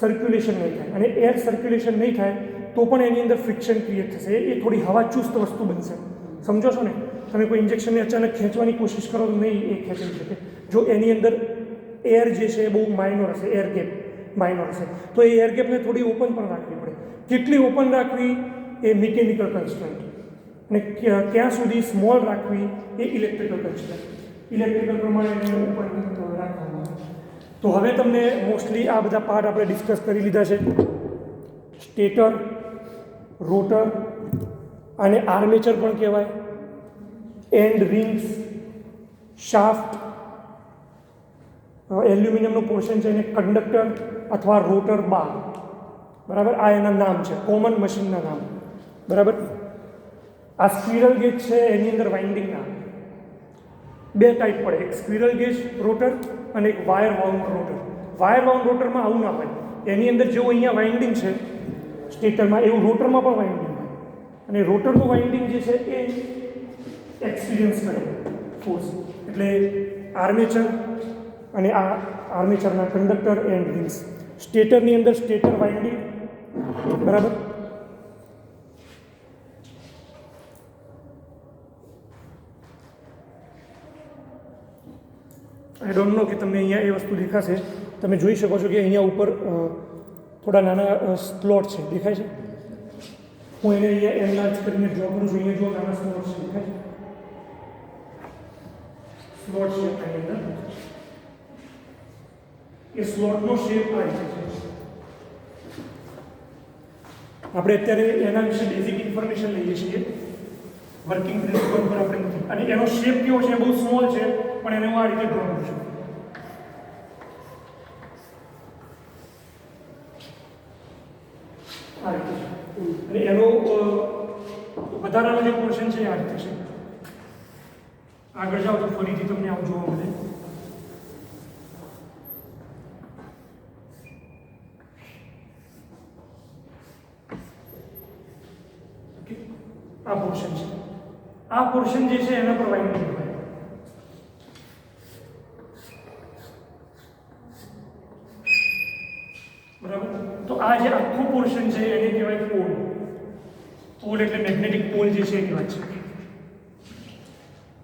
સર્ક્યુલેશન નહીં થાય, અને એર સર્ક્યુલેશન નહીં થાય તો પણ એની અંદર ફ્રિક્શન ક્રિએટ થશે. એ થોડી હવા ચુસ્ત વસ્તુ બનશે. સમજો છો ને? તમે કોઈ ઇન્જેક્શનને અચાનક ખેંચવાની કોશિશ કરો તો નહીં એ ખેંચી શકે. જો એની અંદર એર જે છે એ બહુ માઇનોર હશે, એર ગેપ માઇનોર હશે, તો એ એર ગેપને થોડી ઓપન પણ રાખવી પડે. કેટલી ઓપન રાખવી એ મિકેનિકલ કન્સ્ટ્રન્ટ, અને ક્યાં સુધી સ્મોલ રાખવી એ ઇલેક્ટ્રિકલ કન્સ્ટ્રન્ટ. ઇલેક્ટ્રિકલ પ્રમાણે એને ઓપન રાખવામાં આવે. તો હવે તમને મોસ્ટલી આ બધા પાર્ટ આપણે ડિસ્કસ કરી લીધા છે. સ્ટેટર, રોટર, અને આર્મેચર પણ કહેવાય, એન્ડ રિંગ્સ, શાફ્ટ, એલ્યુમિનિયમનું પોર્શન છે એને કંડક્ટર અથવા રોટર બાર. બરાબર? આ એના નામ છે, કોમન મશીનના નામ. બરાબર? આ સ્ક્વિરલ ગેજ છે, એની અંદર વાઇન્ડિંગના બે ટાઈપ પડે, એક સ્ક્વિરલ ગેજ રોટર અને એક wire wound rotor. Wire wound રોટરમાં આવું ના હોય, એની અંદર જેવું અહીંયા વાઇન્ડિંગ છે સ્ટેટરમાં એવું રોટરમાં પણ વાઇન્ડિંગ હોય, અને રોટરનું વાઇન્ડિંગ જે છે એ એક્સપિરિયન્સ કરે ફોર્સ. એટલે આર્મેચર અને આ આર્મેચરના કંડક્ટર એન્ડ રિંગ્સ. સ્ટેટરની અંદર સ્ટેટર વાઇન્ડિંગ. બરાબર? આઈ ડોન્ટ નો કે તમને અહીંયા એ વસ્તુ દેખાશે. તમે જોઈ શકો છો કે અહીંયા ઉપર થોડા નાના સ્લોટ છે, દેખાય છે? હું એને અહીંયા એનલાર્જ કરીને ડ્રો કરું છું. અહીંયા જો નાના સ્લોટ છે, દેખાય છે? સ્લોટ છે આની અંદર. એ સ્લોટનો શેપ આ રીતે છે. આપણે અત્યારે એના વિશે બેઝિક ઇન્ફોર્મેશન લઈએ છીએ, વર્કિંગ પ્રિન્સિપલ પર આપણે નથી. અને એનો શેપ કેવો છે? બહુ સ્મોલ છે, પણ એને હું આ રીતે ડ્રો કરું છું. આ રીતે. અને એનો વધારાનો જે પોર્શન છે આ રીતે છે. આગળ જાઓ તો ફરીથી તમને આવું જોવા મળે. આ પોર્શન છે. આ પોર્શન જે છે એના પર વાઇન્ડિંગ હોય. બરાબર? તો આ જે આખું પોર્શન છે એને કહેવાય પોલ. પોલ એટલે મેગ્નેટિક પોલ જે છે એની વાત છે.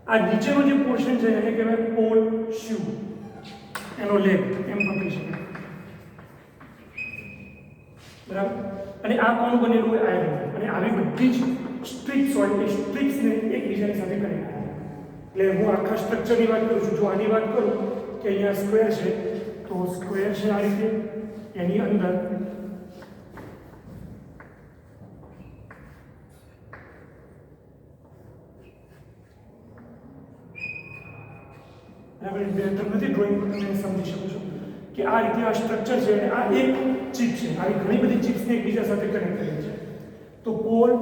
આ નીચેનો જે પોર્શન છે એને કહેવાય પોલ શૂ, એનો લેગ એમ પકડી શકાય. બરાબર? અને આ કોણ બનેલું હોય? આયરન. અને આવી બધી જ સ્ટ્રિક્સ હોય એ સ્ટ્રિક્સને એકબીજાની સાથે કનેક્ટ કરે. એટલે હું આખા સ્ટ્રક્ચરની વાત કરું છું. જો આની વાત કરું કે અહીંયા સ્ક્વેર છે, તો સ્ક્વેર છે આ રીતે, એની અંદર નથી ડ્રોઈંગ પર તમે સમજી શકો છો કે આ રીતે આ સ્ટ્રક્ચર છે અને આ એક ચિપ છે. આવી ઘણી બધી ચિપ્સને એકબીજા સાથે કનેક્ટ કરી છે. તો પોલ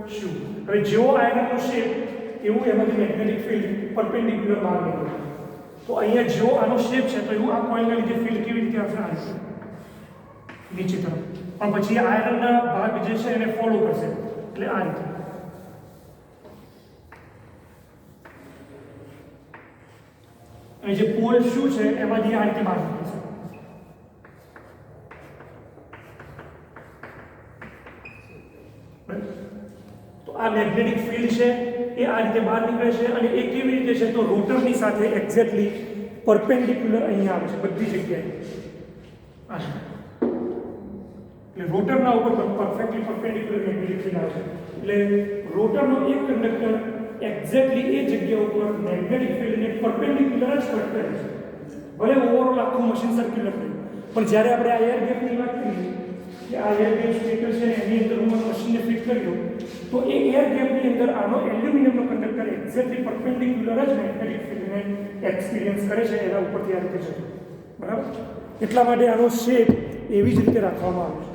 શૂ. હવે જેવો આયરનનો શેપ એવું એમાંથી મેગ્નેટિક ફિલ્ડ પરપેન્ડિક્યુલર બહાર નીકળે. તો અહીંયા જેવો આનો શેપ છે તો એવું આ કોઇલના લીધે ફિલ્ડ કેવી રીતે આવશે? આ રીતે નીચે તરફ. પણ પછી આયરનના ભાગ જે છે એને ફોલો કરશે, એટલે આ રીતે. અને જે પોલ શૂ છે એમાંથી આ રીતે બહાર નીકળે છે. તો આ મેગ્નેટિક ફિલ્ડ છે એ આ રીતે બહાર નીકળે છે. અને એ કેવી રીતે છે? તો રોટરની સાથે એક્ઝેક્ટલી પરપેન્ડિક્યુલર અહીંયા આવે છે બધી જગ્યાએ. એટલે રોટરના ઉપર પરફેક્ટલી પરપેન્ડિક્યુલર મેગ્નેટિક ફિલ્ડ આવે છે. એટલે રોટરનો એક કંડક્ટર એક્ઝેક્ટલી એ જગ્યા ઉપર મેગ્નેટિક ફિલ્ડને પરપેન્ડિક્યુલર જ કટ કરે છે. ભલે ઓવરઓલ આખું મશીન સર્ક્યુલર થયું, પણ જ્યારે આપણે આ એર ગેપની વાત કરીએ કે આ એર ગેપ સ્ટેટર છે એની અંદર હું મશીનને ફિટ કર્યો, તો એ એર ગેપની અંદર આનો એલ્યુમિનિયમનો કંડક્ટર એક્ઝેક્ટલી પરપેન્ડિક્યુલર જ મેગ્નેટિક ફિલ્ડને એક્સપિરિયન્સ કરે છે એના ઉપરથી આ રીતે જતો. બરાબર? એટલા માટે આનો શેપ એવી જ રીતે રાખવામાં આવે છે.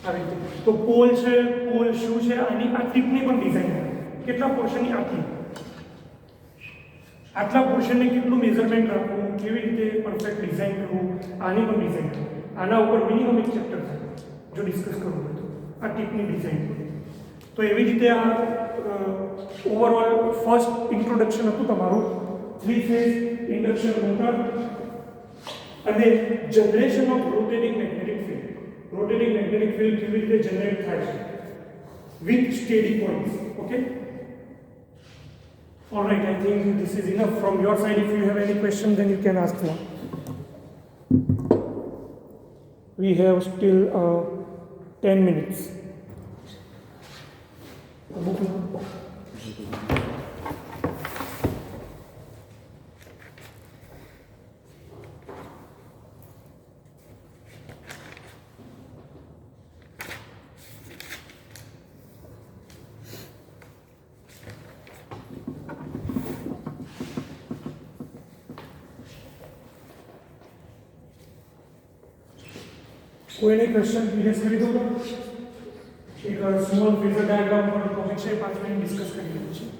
આવી રીતે. તો પોલ છે, પોલ શૂ છે, આની આ ટીપની પણ ડિઝાઇન કેટલા પોર્શનની આટલા પોર્શનને કેટલું મેઝરમેન્ટ રાખવું, કેવી રીતે પરફેક્ટ ડિઝાઇન કરવું, આની પણ ડિઝાઇન કરવું. આના ઉપર મિનિમમ એક ચેપ્ટર થાય જો ડિસ્કસ કરવું હોય તો આ ટીપની ડિઝાઇન. તો એવી રીતે આ ઓવરઓલ ફર્સ્ટ ઇન્ટ્રોડક્શન હતું તમારું 3 ફેઝ ઇન્ડક્શન મોટર અને generation of rotating magnetic field. Rotating magnetic field કેવી રીતે જનરેટ થાય છે with steady points. Okay, all right, I think this is enough from your side. If you have any question, then you can ask now. We have still 10 minutes. कोई नहीं question clear कर दो. एक small phasor diagram पर topic से 5 minute discuss करेंगे.